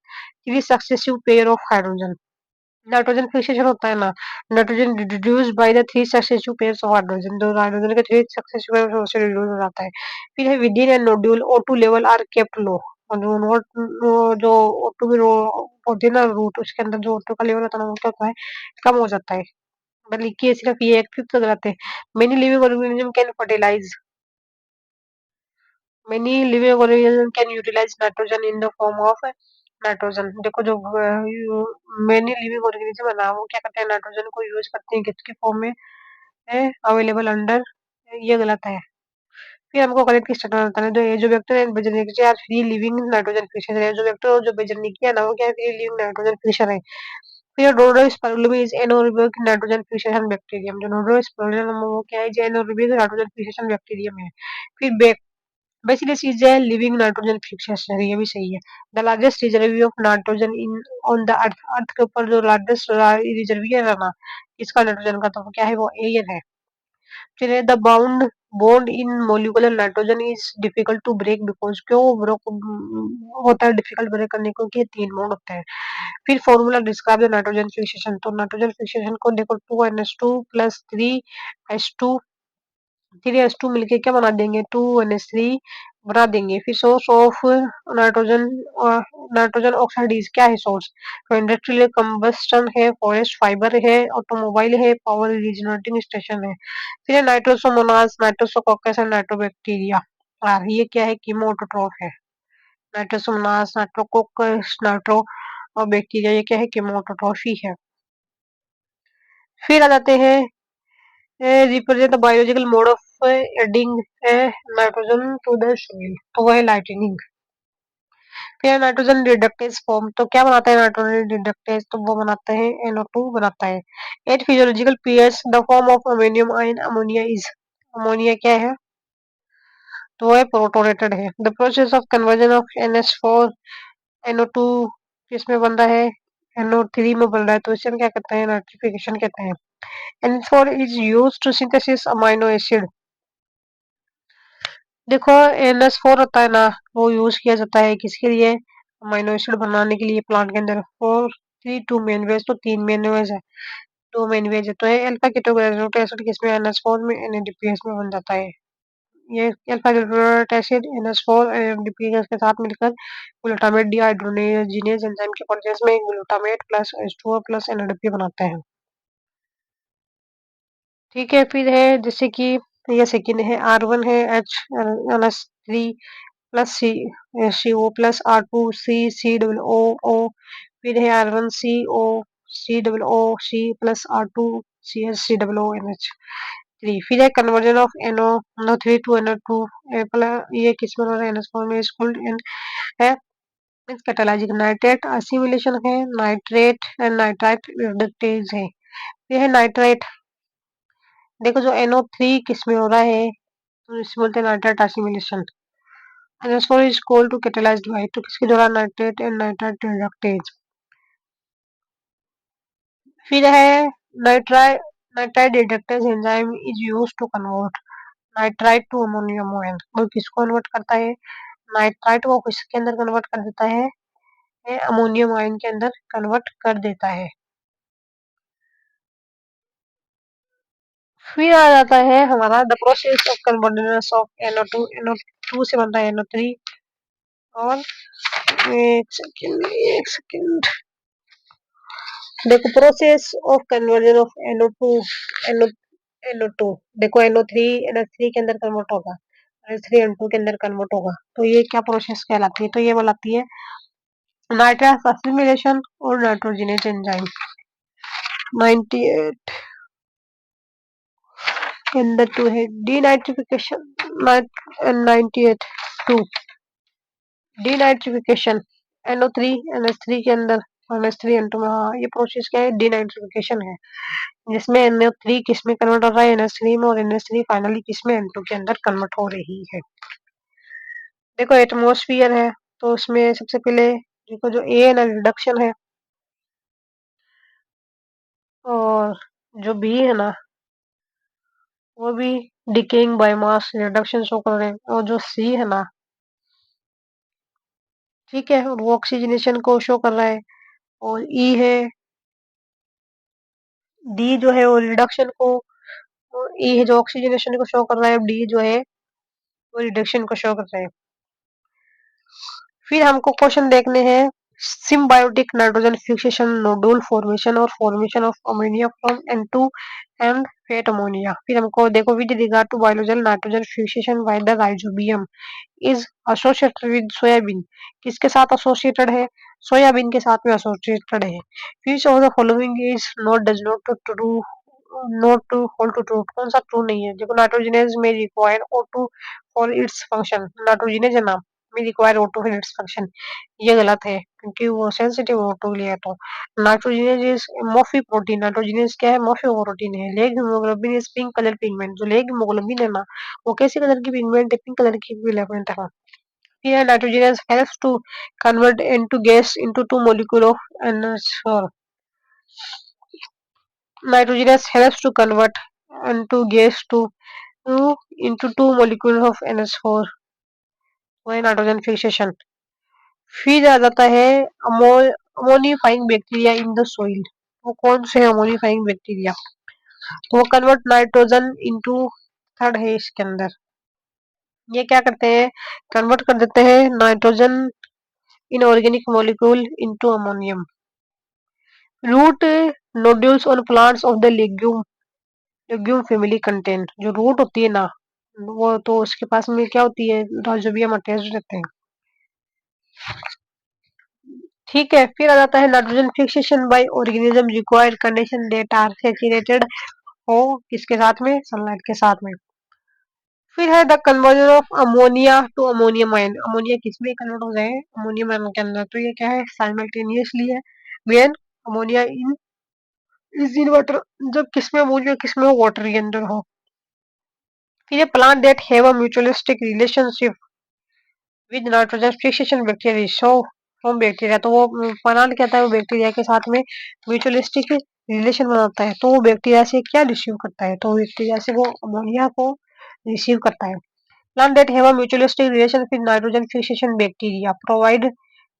three successive pair of hydrogen. Nitrogen fixation होता है ना, nitrogen reduced by the three successive pairs of hydrogen, जो हाइड्रोजन के थ्री सक्सेसिव पेयर से रिड्यूस हो जाता है। फिर है within a nodule O2 level are kept low, और जो नोट जो O2 की होती है ना रूट उसके अंदर जो O2 का लेवल होता है ना वो क्या होता है? कम हो जाता है। मैं लिखी है सिर्फ ये एक फिफ्थ गलत है। Many living organism can fertilize, many living organism can utilize nitrogen in the form of nitrogen. देखो जो मेनी लिविंग ऑर्गेनिज्म है ना, वो क्या करते हैं, नाइट्रोजन को यूज करते हैं किसके फॉर्म में है, अवेलेबल अंडर, ये गलत है। फिर हमको गणित की स्टेटमेंट बताना है, जो वेक्टर एंड बेजनिक are free living nitrogen fixer है, जो वेक्टर और जो बेजनिक है ना, वो क्या है, फ्री लिविंग नाइट्रोजन फिशर है। फिर डोडोस्पर्मियम is anaerobic nitrogen fixation bacterium, जो डोडोस्पर्मियम वो क्या है, जो एनारोबिक नाइट्रोजन फिक्सेशन बैक्टीरियम है। फिर Bacillus is a living nitrogen fixation, ये भी सही है। The largest reservoir of nitrogen in on the earth, earth के ऊपर जो लार्जेस्ट रिजर्वियर है ना इसका नाइट्रोजन का, तो क्या है, वो एयर है। फिर the bound bond in molecular nitrogen is difficult to break because, क्यों ब्रेक होता है डिफिकल्ट ब्रेक करने को, क्योंकि 3 बॉन्ड होते हैं। फिर formula describe the nitrogen fixation, तो नाइट्रोजन फिक्सेशन को देखो 2NH2 प्लस 3H2, 3H2 मिलके क्या बना देंगे, 2NH3 बना देंगे। फिर source of nitrogen, nitrogen oxide is क्या है सोर्स, तो इंडस्ट्रियल कंबस्टन है, फॉरेस्ट फाइबर है, ऑटोमोबाइल है, पावर रीजनरेटिंग स्टेशन है। फिर नाइट्रोसोमोनास, नाइट्रोसोकोकस एंड नाइट्रोबैक्टीरिया, ये क्या है, कीमोटोट्रॉफ है। नाइट्रोसोमोनास, नाइट्रोकोकस, नाइट्रो और बैक्टीरिया, ये क्या है, कीमोटोट्रॉफी है। फिर आ जाते हैं represent the biological mode of adding nitrogen to the soil, तो वह है लाइटनिंग। फिर नाइट्रोजन रिडक्टेज फॉर्म, तो क्या बनाता है नाइट्रोजन रिडक्टेज, तो वो बनाता है NO2 बनाता है। At physiological pH the form of ammonium ion ammonia is, ammonia क्या है, तो वो है प्रोटोनेटेड है। The process of conversion of NH4 NO2 किसमें बन रहा है, NO3 में बन रहा है, तो इसे हम क्या कहते हैं, नाइट्रिफिकेशन कहते हैं। NH4 is used to synthesis amino acid, देखो NH4 होता है ना, वो यूज किया जाता है किसके लिए, अमाइनो एसिड बनाने के लिए प्लांट के अंदर। Four three two main ways, तो 3 मेन वेज है, 2 मेन वेज है, तो ये अल्फा कीटोग्लूटारेट एसिड किसमें, NH4 में, NADPH में बन जाता है। ये alpha ketoglutarate acid NH4 NADPH के साथ मिलकर ग्लूटामेट डिहाइड्रोजिनेज एंजाइम के प्रोसेस में glutamate plus H2O plus NADP बनाते हैं। ठीक है, फिर है जैसे कि ये सेकेंड है, R1 है H NH3 plus CO plus R2 C double O, फिर है R1 CO C plus R2 CH C double O NH3। फिर है conversion of NO3 to NO2 ये किस में हो रहा है, NH4 में, स्कूल है कैटालाइजिंग नाइट्रेट असिमिलेशन है, नाइट्रेट एंड नाइट्राइट रिडक्टेज है। ये है नाइट्राइट, देखो जो NO3 किस में हो रहा है, तो इसे बोलते हैं nitrite assimilation. NH4 is coal to catalyzed by, तो किसके द्वारा, नाइट्रेट एंड नाइट्राइट रिडक्टेज। फिर है nitrite, nitrite reductase enzyme is used to convert nitrite to ammonium ion, वो किसको कन्वर्ट करता है, नाइट्राइट को किसके अंदर कन्वर्ट कर देता है, अमोनियम आयन के अंदर कन्वर्ट कर देता है। फिर आ जाता है हमारा the process of conversion of NO2 से बनता है NO3, और एक सेकेंड, देखो process of conversion of NO2 NO2, देखो NO3 के अंदर कन्वर्ट होगा, NH3 N2 के अंदर कन्वर्ट होगा, तो ये क्या प्रोसेस कहलाती है, तो ये कहलाती है नाइट्रस असिमिलेशन और नाइट्रोजनेज एंजाइम। 98 अंदर 2 है डीनाइट्रिफिकेशन, 98 2 डीनाइट्रिफिकेशन NO3 NH3 के अंदर, NH3 N2 में, हाँ ये प्रोसेस क्या है, डीनाइट्रिफिकेशन है, जिसमें NO3 किस में कन्वर्ट हो रहा है, NH3 में, और NH3 फाइनली किस में, N2 के अंदर कन्वर्ट हो रही है। देखो एटमॉस्फेयर है, तो उसमें सबसे पहले देखो जो A है ना, रिडक्शन है, और जो B है ना, वो भी डिकेइंग बायोमास रिडक्शन शो कर रहे हैं, और जो C है ना, ठीक है, और वो ऑक्सीजनेशन को शो कर रहा है, और E है, D जो है वो रिडक्शन को, और E है जो ऑक्सीजनेशन को शो कर रहा है, D जो है वो रिडक्शन को शो कर रहा है। फिर हमको क्वेश्चन देखने हैं symbiotic nitrogen fixation, nodule formation और formation of ammonia from N2 and fat ammonia। फिर हमको देखो with regard to biological nitrogen fixation by the rhizobium is associated with soybean। किसके साथ associated है? सोयाबीन के साथ में associated है। Which of the following is not does not true not to hold to true। कौन सा true नहीं है? देखो नाइट्रोजनेज में require O2 for its function। Nitrogenase है ना में require O2 for its function। ये गलत है क्योंकि वो सेंसिटिव O2 के लिए है। तो nitrogenase is Murphy protein. Nitrogenase क्या है? मोफी प्रोटीन है। Leg haemoglobin is pink colour pigment. जो लेग हीमोग्लोबिन है ना वो कैसे कलर की पिगमेंट है? पिंक कलर की पिगमेंट है। Here nitrogen helps to convert into gas into two molecule of NH4। Nitrogen helps to convert into gas into two molecules of NH4। वही नाइट्रोजन फिक्सेशन। फिर आ जाता है अमोनिफाइंग बैक्टीरिया इन द सोइल। वो कौन से अमोनिफाइंग बैक्टीरिया? वो कन्वर्ट नाइट्रोजन इनटू थर्ड है इसके अंदर। ये क्या करते हैं? कन्वर्ट कर देते हैं nitrogen inorganic molecule into ammonium. Root nodules on plants of the legume family contain. जो रूट होती है ना वो तो उसके पास में क्या होती है? राइजोबियम अटैच्ड रहते हैं। ठीक है। फिर आ जाता है nitrogen fixation by organism required condition that are saturated हो किसके साथ में? सनलाइट के साथ में। फिर है the conversion of ammonia to ammonium ion. Ammonia किसमें कन्वर्ट हो जाए? अमोनियम आयन के अंदर। तो ये क्या है? साइमल्टेनियसली है when ammonia in is in water. जब किसमें अमोनिया किसमें हो? वाटर के अंदर हो। फिर ये plant that have a mutualistic relationship with nitrogen fixation bacteria show from bacteria. तो वो प्लांट क्या है? वो बैक्टीरिया के साथ में म्यूचुअलिस्टिक रिलेशन बनाता है। तो वो बैक्टीरिया से क्या रिसीव करता है? तो बैक्टीरिया से वो अमोनिया को रिसीव करता है। Plant that have a mutualistic relation with nitrogen fixation bacteria provide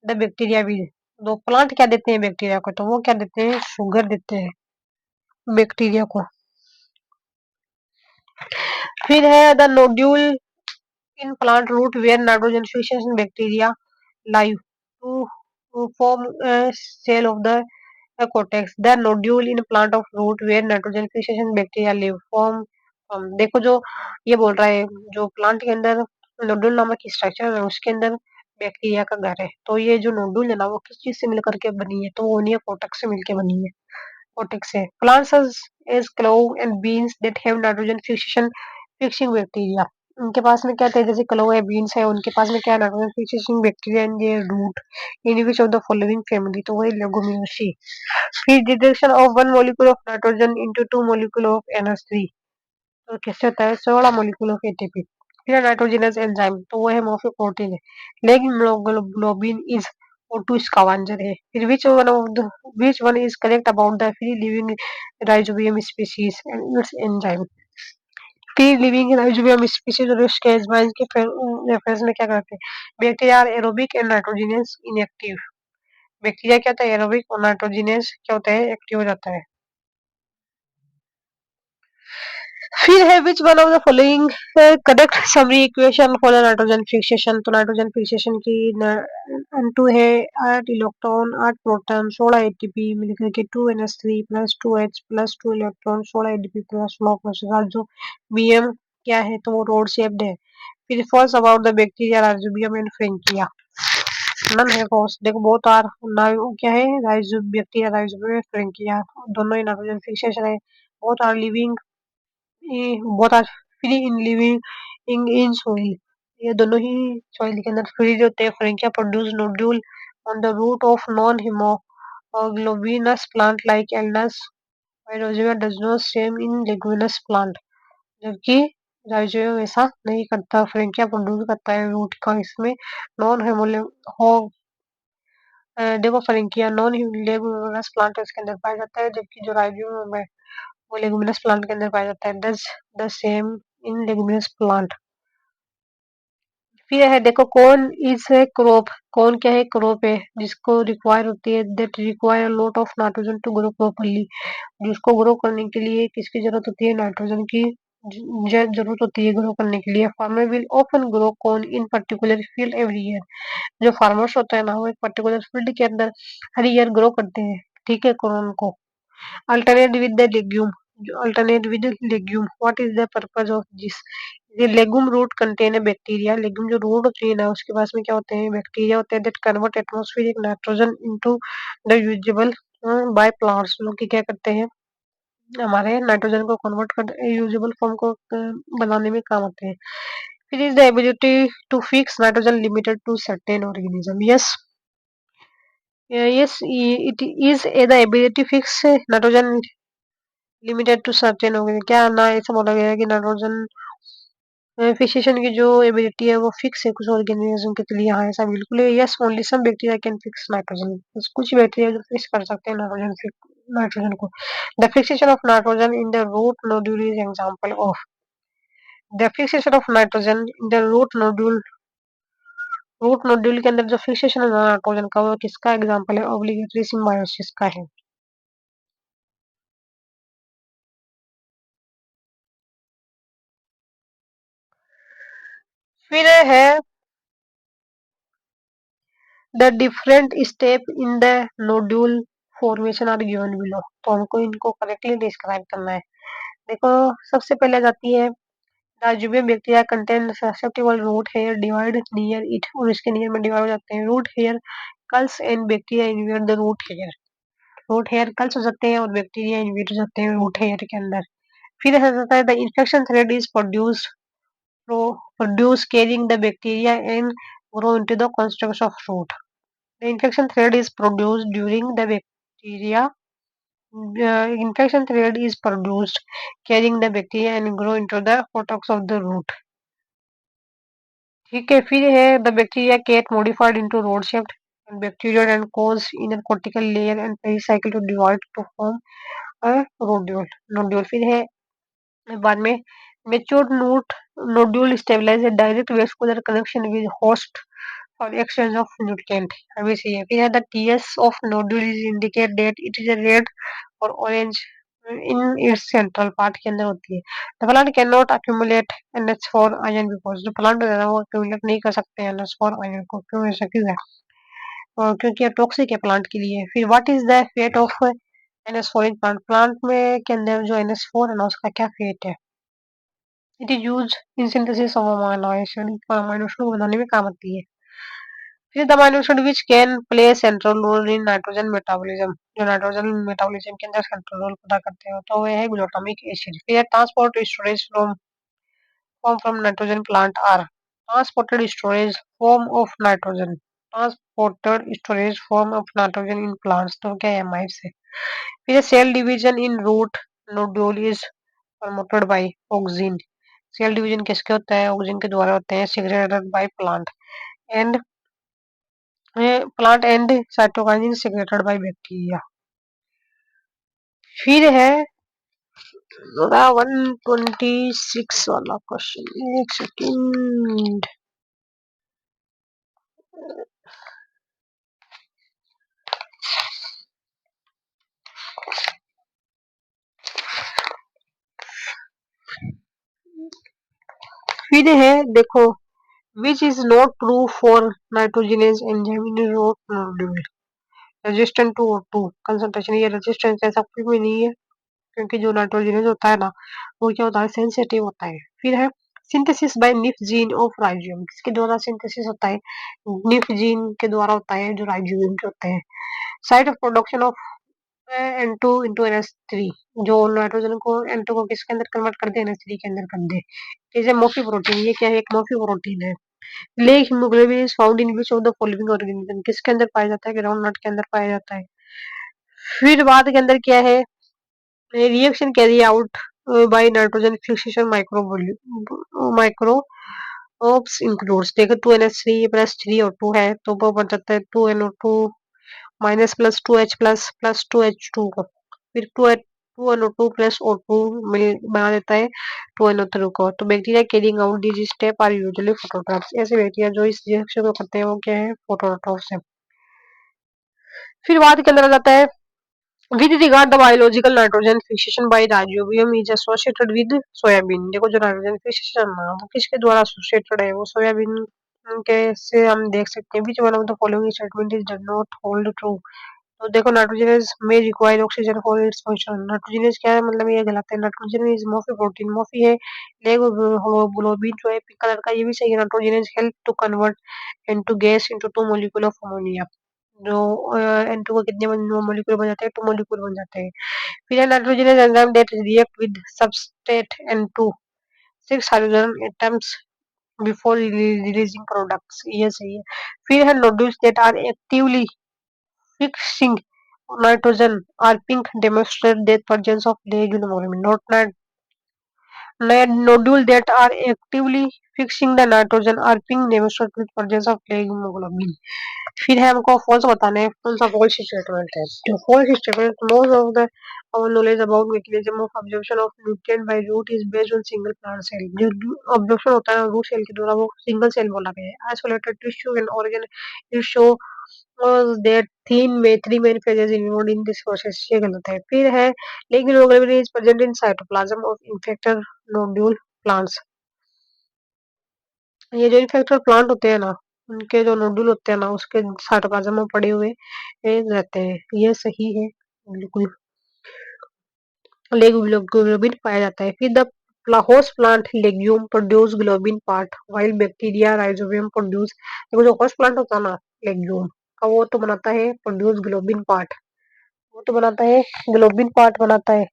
the bacteria with। तो प्लांट क्या देते हैं बैक्टीरिया को? तो वो क्या देते हैं? शुगर देते हैं बैक्टीरिया को। फिर है the nodule in plant root where nitrogen fixation bacteria live to form cell of the cortex। The nodule in plant of root where nitrogen fixation bacteria live form. देखो जो ये बोल रहा है जो प्लांट के अंदर नोडुल नामक स्ट्रक्चर है उसके अंदर बैक्टीरिया का घर है। तो ये जो नोडुल है ना वो किस चीज से मिलकर के बनी है? तो वो नियर कोटेक्स से मिलकर बनी है। कोटेक्स है। Plants is clove and beans that have nitrogen fixation fixing bacteria. उनके पास में क्या था? जैसे क्लोव है बीन्स है उनके पास में क्या nitrogen fixing bacteria in their root in which of the following family. तो वही लेगुमिनोसी। फिर detection of one molecule of nitrogen into two molecule of NH3। तो किससे होता है? 16 मॉलिक्यूल ऑफ एटीपी। फिर नाइट्रोजनस एंजाइम तो वो है मोफोप्रोटीन है। लेकिन ग्लोबिन इज O2 स्कैवेंजर है। फिर which one is correct about the free living Rhizobium species and its enzyme. Free living Rhizobium species और उसके एंजाइम के रेफरेंस में क्या करते हैं? Bacteria are aerobic and nitrogenase inactive. Bacteria क्या होता है? एरोबिक और नाइट्रोजनस क्या होता है? एक्टिव हो जाता है। फिर है which one of the following correct summary equation for the nitrogen fixation. तो नाइट्रोजन फिक्सेशन की N2 है 8 इलेक्ट्रॉन 8 प्रोटॉन 16 एटीपी मिलकर के 2NH3 plus 2H plus 2 electron 16 ATP plus 9 plus जो बीएम क्या है? तो वो रोड शेप्ड है। फिर false about the bacteria Rhizobium and Frankia. None है फॉल्स। देखो बहुत आर ना क्या है? बैक्टीरिया राइजोबियम फ्रेंकिया दोनों ही नाइट्रोजन फिक्सेशन है। बहुत are living both are free in living in soil. ये दोनों ही सॉइल के अंदर फ्री होते हैं। Frankia produce nodule on the root of non haemoglobinous plant like alders. Rhizobium does not same in leguminous plant. जबकि राइजोबियम ऐसा नहीं करता। फ्रेंकिया प्रोड्यूस करता है रूट का इसमें नॉन हो देखो फ्रेंकिया नॉन लेगुमिनस प्लांट इसके अंदर पाया जाता है जबकि जो राइजोबियम है वो लेगुमिनस प्लांट के अंदर पाया जाता है। Does the same in leguminous plant. फिर है देखो कौन इज ए क्रॉप। कौन क्या है? क्रॉप है जिसको रिक्वायर होती है that require lot of nitrogen to grow properly. जिसको ग्रो करने के लिए किसकी जरूरत होती है? नाइट्रोजन की जरूरत होती है ग्रो करने के लिए। Farmer will often grow corn in particular field every year. जो फार्मर्स होते हैं ना वो एक पर्टिकुलर फील्ड के अंदर हर ईयर ग्रो करते हैं, ठीक है, कॉर्न को। अल्टरनेट विद द लेग्यूम, जो alternate with legume, what is the purpose of this? ये लेगुम रूट कंटेन ए बैक्टीरिया, लेगुम जो रूट होती है ना उसके पास में क्या होते हैं, बैक्टीरिया होते हैं that convert atmospheric nitrogen into the usable by plants, जो कि क्या करते हैं, हमारे नाइट्रोजन को कन्वर्ट कर यूजेबल फॉर्म को बनाने में काम आते हैं। फिर is the ability to fix nitrogen limited to certain organism. Yes, yes, it is the ability fix nitrogen limited to certain organism। क्या ना ऐसा बोला गया है कि नाइट्रोजन फिक्सेशन की जो एबिलिटी है वो फिक्स है कुछ ऑर्गेनिज्म के लिए? हाँ, ऐसा बिल्कुल है। Yes, only some bacteria can fix nitrogen, कुछ बैक्टीरिया जो फिक्स कर सकते हैं नाइट्रोजन को। The fixation of nitrogen in the root nodule is example of. The fixation of nitrogen in the root nodule के अंदर जो फिक्सेशन है नाइट्रोजन का वो किसका एग्जांपल है? ऑब्लिगेटरी सिम्बायोसिस का है। फिर है the different step in the nodule formation are given below. तो हमको इनको करेक्टली डिस्क्राइब करना है। देखो, सबसे पहले जाती है Rhizobium bacteria contain susceptible root hair divide near it, और इसके नियर में डिवाइड हो जाते हैं root hair curls and bacteria invade the root hair curls हो जाते हैं और बैक्टीरिया इन्वेड हो जाते हैं रूट हेयर के अंदर। फिर ऐसा जाता है the infection thread is produce carrying the bacteria and grow into the constructs of root. The infection thread is produced during the bacteria. The infection thread is produced carrying the bacteria and grow into the cortex of the root. ठीक है, फिर है the bacteria get modified into rod shaped bacterial and cause inner cortical layer and pericycle to divide to form a nodule. फिर है बाद में matured nodule stabilize a direct vascular connection with host for exchange of nutrient। अभी से ये फिर है the TS of nodule is indicate that it is a red और orange in its central part के अंदर होती है। The plant cannot accumulate NH4 ion because जो प्लांट है ना वो accumulate नहीं कर सकते NH4 ion को। क्यों? ऐसा क्यों है? और क्योंकि ये टॉक्सिक है प्लांट के लिए। फिर what is the fate of NH4 in plant? Plant में के अंदर जो NH4 है ना उसका क्या फेट है? It is used in synthesis of amino acid, amino acid बनाने में काम आती है। फिर the amino acid which can play central role in nitrogen metabolism, जो नाइट्रोजन मेटाबॉलिज्म के अंदर सेंट्रल रोल अदा करते हैं तो वह है ग्लूटामिक एसिड। फिर transport storage from nitrogen plant are transported storage form of nitrogen, transported storage form of nitrogen in plants, तो क्या है एमाइड्स है। फिर cell division in root nodule is promoted by auxin. Cell division किसके होता है? Auxin के द्वारा होते हैं, secreted by and plant and cytokinin secreted by bacteria. फिर है 126 वाला क्वेश्चन, एक सेकंड। फिर है देखो, which is not true for nitrogenase enzyme in root nodule, resistant to O2 concentration. ये रेजिस्टेंस ऐसा कुछ भी नहीं है क्योंकि जो नाइट्रोजनेज होता है ना वो क्या होता है, सेंसिटिव होता है। फिर है synthesis by nif gene of rhizobium, किसके द्वारा सिंथेसिस होता है? निफ जीन के द्वारा होता है जो राइजोबियम के होते हैं। Site of production of N2 into NH3, जो नाइट्रोजन को N2 को किसके अंदर कन्वर्ट कर दे? NH3 के अंदर कर दे। जैसे मोफी प्रोटीन, ये क्या है? एक मोफी प्रोटीन है। Leg haemoglobin is found in which of the following organism, किसके अंदर पाया जाता है? ग्राउंड नट के अंदर पाया जाता है। फिर बाद के अंदर क्या है, reaction carry out by nitrogen fixation micro ops includes. देखो 2NH3 प्लस 3 और 2 है तो वो बन जाता है 2NO2 minus plus 2H plus plus 2H2 को। फिर 2NO2 प्लस O2 मिल बना देता है 2NO3 को। तो bacteria carrying out this step are usually phototrophs. ऐसे बैक्टीरिया जो इस रिएक्शन को करते हैं वो क्या है? फोटोट्रॉप्स है। फिर बाद के अंदर आ जाता है With regard the biological nitrogen fixation by rhizobium is associated with soybean. देखो जो नाइट्रोजन फिक्सेशन ना वो किसके द्वारा एसोसिएटेड है, वो सोयाबीन के से हम देख सकते हैं। विच one of the following statement is does not hold true. तो देखो नाइट्रोजनस में require oxygen for its function. Nitrogenous क्या है, मतलब ये गलत है। Nitrogen is Murphy protein, Murphy है लेगोग्लोबिन जो है पिंक कलर का, ये भी सही है। Nitrogenase help to convert into gas into two molecule of ammonia. जो N2 को कितने मॉलिक्यूल बन जाते हैं, 2 मॉलिक्यूल बन जाते हैं। फिर है nitrogenase enzyme that react with substrate N2 6 hydrogen atoms before releasing products, ये सही है। फिर है nodules that are actively fixing nitrogen are pink demonstrate the presence of legumin. Nodule that are actively fixing the nitrogen are pink demonstrate the presence of hemoglobin. फिर है हमको false बताना है, कौन सा फॉल्स स्टेटमेंट है। जो false statement most of the our knowledge about mechanism of absorption of nutrient by root is based on single plant cell। जो absorption होता है रूट सेल के द्वारा वो सिंगल सेल बोला गया है। Isolated tissue and organ is show was there three main phases involved in this process, ये गलत है। फिर है लेकिन hemoglobin is present in cytoplasm of infected nodule plants। ये जो इन्फेक्टेड प्लांट होते हैं ना, उनके जो नोडुल होते हैं ना, उसके साइटोप्लाज्म में पड़े हुए रहते हैं, ये सही है बिल्कुल। ग्लोबिन पाया जाता है। फिर the host plant legume produce globin part while bacteria rhizobium produce. देखो जो होस्ट प्लांट होता है ना लेग्यूम का, वो तो बनाता है प्रोड्यूस ग्लोबिन पार्ट, वो तो बनाता है ग्लोबिन पार्ट बनाता है।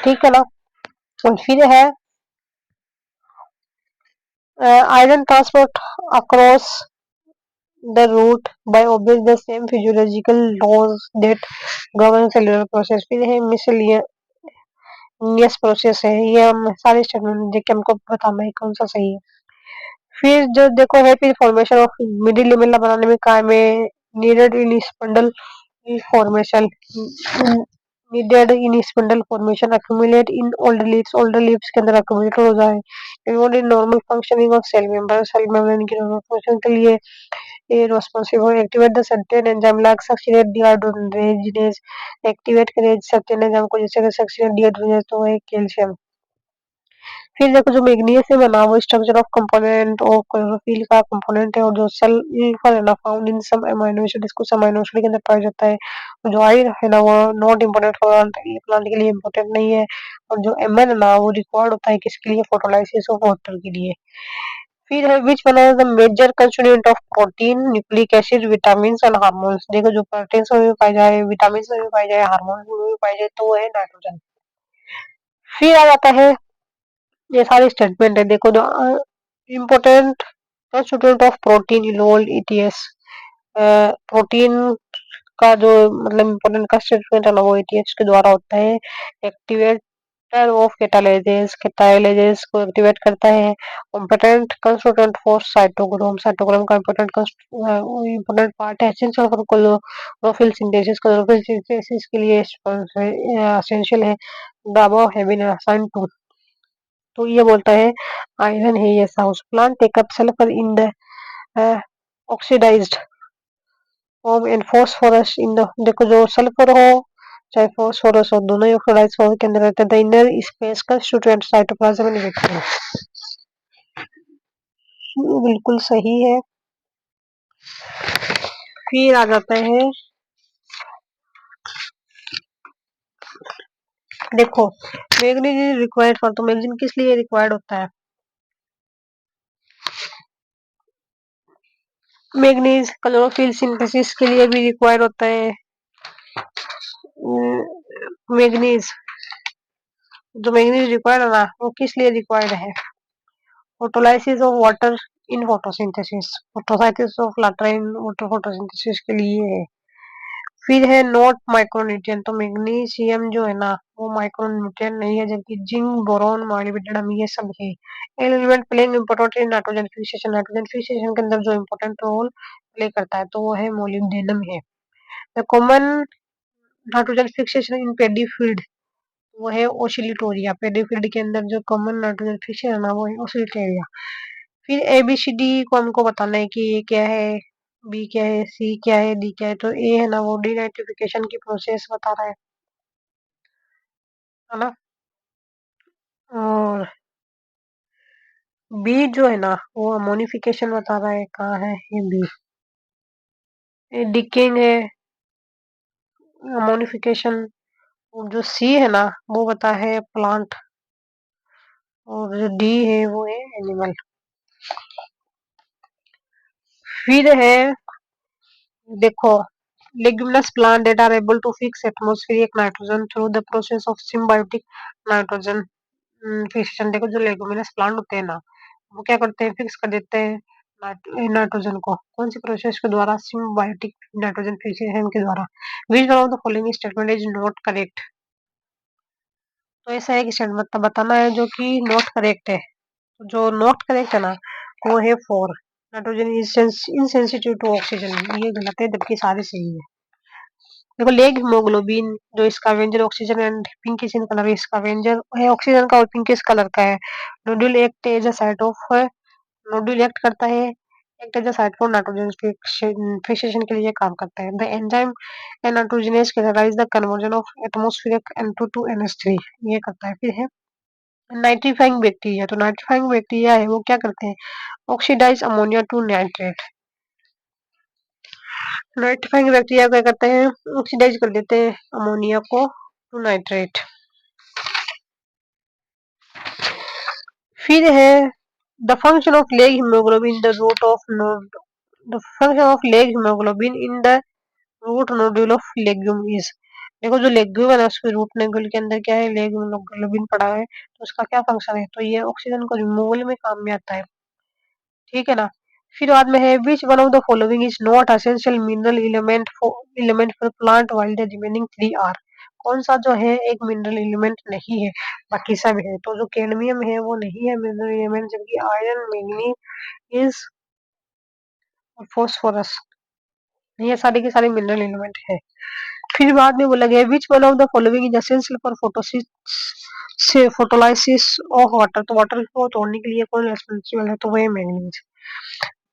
ठीक है ना। और फिर है iron transport across the root by obeying the same physiological laws that govern cellular process। फिर है मिसलिनियस प्रोसेस है, ये हम सारे स्टेटमेंट देख के हमको बताना है कौन सा सही है। फिर जो देखो है फिर फॉर्मेशन ऑफ मिडिल लेमेला बनाने में काम में needed in spindle formation, needed in spindle formation accumulate in older leaves के अंदर accumulate हो जाए। Involve in normal functioning of cell membrane की नॉर्मल फंक्शन के लिए ये responsible for activate the certain enzyme like succinate dehydrogenase, activate करे certain enzyme को, जैसे कि succinate dehydrogenase तो है कैल्शियम। फिर देखो जो मैग्नीज से बना वो स्ट्रक्चर ऑफ कंपोनेंट और क्लोरोफिल का कंपोनेंट है, और जो सेल पर है ना found in some amino acid, इसको सम अमीनो एसिड के अंदर पाया जाता है। जो आयरन है ना वो नॉट इम्पोर्टेंट फॉर प्लांट के लिए इम्पोर्टेंट नहीं है। और जो एमएन है ना वो रिक्वायर्ड होता है किसके लिए, फोटोलाइसिस ऑफ वाटर के लिए। फिर है which one are the major constituent of protein nucleic acid vitamin and hormones. देखो जो प्रोटीन में भी पाए जाए, विटामिन में भी पाए जाए, हार्मोन में भी पाए जाए, तो वो है नाइट्रोजन। फिर आ जाता है ये सारे स्टेटमेंट है। देखो the important constituent of protein involve ETS. Protein का जो मतलब इम्पोर्टेंट कंस्टिट्यूएंट है ना वो ईटीएस के द्वारा होता है। एक्टिवेटर ऑफ कैटालाइजेज को एक्टिवेट करता है। Important constituent for cytochrome, cytochrome का इम्पोर्टेंट पार्ट है। Essential for chlorophyll synthesis, chlorophyll synthesis के लिए एसेंशियल है। The above have been assigned to, तो ये बोलता है आयरन है ये साउस plant take up sulphur in the oxidised form and phosphorus in the. देखो जो सल्फर हो चाहे फास्फोरस हो, दोनों ही ऑक्सीडाइज्ड फॉर्म के अंदर रहते हैं। The inner space constituent cytoplasm में रहते हैं, बिल्कुल सही है। फिर आ जाता है देखो मैग्नीज रिक्वायर्ड फॉर, तो मैग्नीज किस लिए रिक्वायर्ड होता है। मैग्नीज क्लोरोफिल सिंथेसिस के लिए भी रिक्वायर्ड होता है। मैग्नीज जो मैग्नीज रिक्वायर्ड है ना वो किस लिए रिक्वायर्ड है, photolysis of water in photosynthesis, photosynthesis of water in water photosynthesis के लिए है। फिर है नॉट माइक्रोन्यूट्रिएंट, तो मैग्नीशियम जो है ना वो माइक्रोन्यूट्रिएंट नहीं है, जबकि जिंक बोरॉन मॉलिब्डेनम ये सब है। Element playing important in nitrogen fixation, nitrogen fixation के अंदर जो इम्पोर्टेंट रोल प्ले करता है तो वो है मोलिब्डेनम है। The common nitrogen fixation in pedi field वो है ओसिलिटोरिया, पेडी फील्ड के अंदर जो कॉमन नाइट्रोजन फिक्सेशन है ना वो है ओसिलिटोरिया। फिर ABCD को हमको बताना है कि ए क्या है, बी क्या है, सी क्या है, डी क्या है। तो ए है ना वो डीनाइट्रिफिकेशन की प्रोसेस बता रहा है ना। और बी जो है ना वो अमोनिफिकेशन बता रहा है। कहाँ है ये बी? ये डिकेइंग है, अमोनिफिकेशन। जो सी है ना वो बता है प्लांट, और जो डी है वो है एनिमल। फिर है देखो, leguminous plant that are able to fix atmospheric nitrogen through the process of symbiotic nitrogen fiction. देखो जो लेगुमिनस प्लांट होते हैं ना वो क्या करते हैं, फिक्स कर देते हैं नाइट्रोजन को। कौन सी प्रोसेस के द्वारा? सिम्बायोटिक नाइट्रोजन फिक्सेशन के द्वारा। विच one of the following statement is not correct? तो ऐसा एक स्टेटमेंट बताना है जो कि नॉट करेक्ट है। तो जो नॉट करेक्ट है ना वो है four, nitrogen is insensitive to oxygen. ये गलत है जबकि सारे सही है। देखो लेग हीमोग्लोबिन जो scavenger oxygen and pinkish in colour, scavenger है ऑक्सीजन का और पिंकिश कलर का है। Nodule act as a site of, nodule act करता है, act as a site for nitrogen fixation के लिए काम करता है। The enzyme and nitrogenase catalyse the conversion of atmospheric N2 to NH3। ये करता है। फिर है नाइट्रीफाइंग बैक्टीरिया। तो नाइट्रीफाइंग बैक्टीरिया है वो क्या करते हैं, oxidise ammonia to nitrate. Nitrifying bacteria क्या करते हैं, ऑक्सीडाइज कर देते हैं अमोनिया को टू नाइट्रेट। फिर है the function of leg haemoglobin the root of node, the function of leg haemoglobin in the root nodule of legume is. देखो जो लेग्यूम है ना उसके रूट नोड्यूल के अंदर क्या है, लेग हीमोग्लोबिन पड़ा है। तो उसका क्या फंक्शन है, तो ये ऑक्सीजन को रिमूवल में काम में आता है। ठीक है ना। फिर बाद में है which one of the following is not essential mineral element for plant while the remaining three are. कौन सा जो है एक मिनरल एलिमेंट नहीं है, बाकी सब है। तो जो कैडमियम है वो नहीं है मिनरल एलिमेंट, जबकि आयरन, मैंगनीज और फॉस्फोरस ये सारे के सारे मिनरल एलिमेंट है। फिर बाद में बोला गया which one of the following is essential for photosis photolysis of water. तो वाटर को तोड़ने के लिए कौन रेस्पॉन्सिबल है, तो वो है मैंगनीज।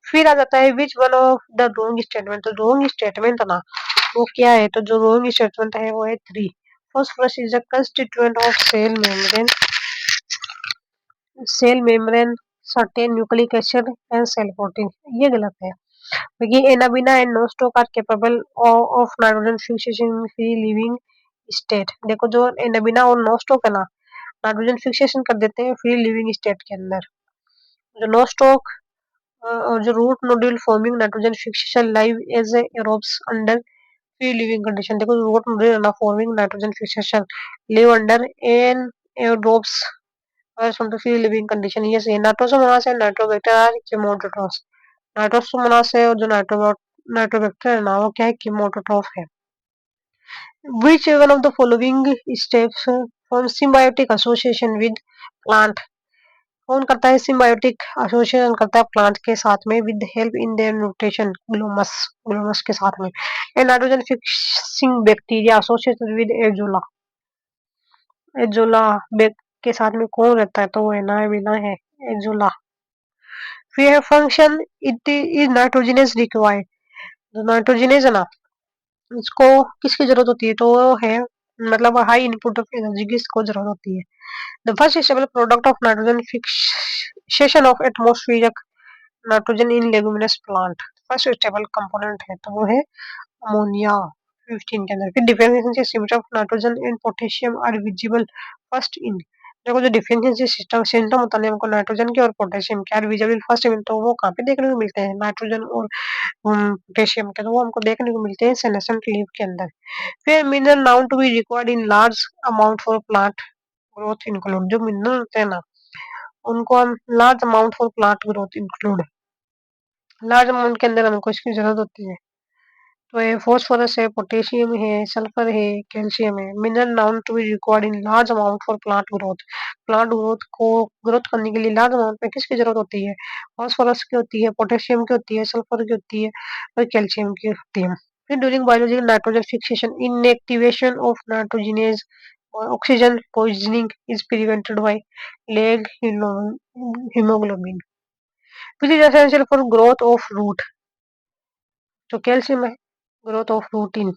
फिर आ जाता है which one of the wrong statement. तो रॉन्ग स्टेटमेंट ना वो क्या है, तो जो रॉन्ग स्टेटमेंट है वो है three. Phosphorus is a constituent of cell membrane certain nucleic acid and cell protein. ये गलत है क्योंकि anabaena and nostoc are capable of nitrogen fixation in free living state. देखो जो एनाबिना और नोस्टोक है ना नाइट्रोजन फिक्सेशन कर देते हैं फ्री लिविंग स्टेट के अंदर। जो नोस्टोक और जो root nodule forming nitrogen fixation live as aerobes under free living condition. देखो रूट नोड्यूल है ना forming nitrogen fixation live under anaerobes under free living condition। ये सही है। नाइट्रोसोमोनास है, नाइट्रोबैक्टर, कीमोटोट्रॉफ। नाइट्रोसोमोनास है और जो नाइट्रोबैक्टर है ना वो क्या है, कीमोटोट्रॉफ है। Which one of the following steps form symbiotic association with plant? कौन करता है सिम्बायोटिक एसोसिएशन, करता है प्लांट के साथ में with help in their nutrition, Glomus, Glomus के साथ में। A nitrogen fixing bacteria associated with Azolla, Azolla के साथ में कौन रहता है, तो वो है ना बिना है एजोला। फिर है function it is nitrogenous required. जो नाइट्रोजनस है ना इसको किसकी जरूरत होती है, तो वो है मतलब हाई इनपुट ऑफ एनर्जी की इसको जरूरत होती है। The first stable product of nitrogen fixation of atmospheric nitrogen in leguminous plant. First stable component है तो वो है अमोनिया 15 के अंदर। फिर differentiation system of nitrogen and potassium are visible first in. देखो जो डिफरेंशिएशन सिस्टम सिम्टम होता है हमको नाइट्रोजन के और पोटेशियम के आर विजिबल फर्स्ट इन, तो वो कहाँ पे देखने को मिलते हैं, नाइट्रोजन और पोटेशियम के, तो वो हमको देखने को मिलते हैं सेनेसेंट लीफ के अंदर। फिर mineral known to be required in large amount for plant growth include. जो मिनरल होते हैं ना उनको हम large amount for plant growth include, large amount के अंदर हमको इसकी जरूरत होती है। तो ये फास्फोरस है, पोटेशियम है, सल्फर है, कैल्शियम है। Mineral known to be required in large amount for plant growth. Plant growth को ग्रोथ करने के लिए लार्ज अमाउंट में किसकी जरूरत होती है, फास्फोरस की होती है, पोटेशियम की होती है, सल्फर की होती है और कैल्शियम की होती है। फिर during biological nitrogen fixation inactivation of nitrogenase oxygen poisoning is prevented by leg haemoglobin. Which is essential for growth of root. तो कैल्शियम है, ग्रोथ ऑफ रूटीन।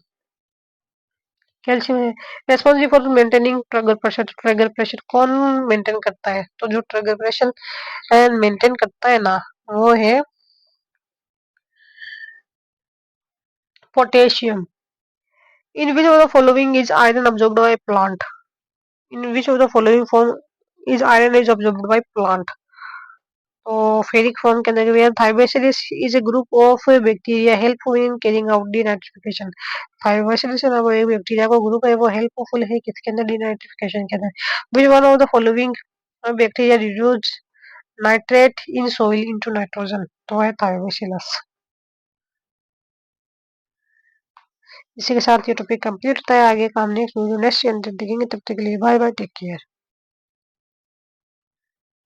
कैल्शियम है responsible for maintaining trigger pressure. Trigger pressure कौन maintain करता है? तो जो trigger pressure maintain करता है ना, वो है potassium. In which of the following is iron absorbed by plant? In which of the following form is iron is absorbed by plant? तो फेरिक फॉर्म के अंदर भी Thiobacillus is a group of bacteria helpful in carrying out denitrification. Thiobacillus नामक एक bacteria का group है, वो helpful है किसके अंदर? डिनाइट्रिफिकेशन के अंदर। Which one of the following bacteria reduce nitrate in soil into nitrogen? तो है थाइबैसिलस। इसी के साथ ये टॉपिक कंप्लीट होता है। आगे का हम नेक्स्ट वीडियो नेक्स्ट देखेंगे। तब तक के लिए बाय बाय, टेक केयर।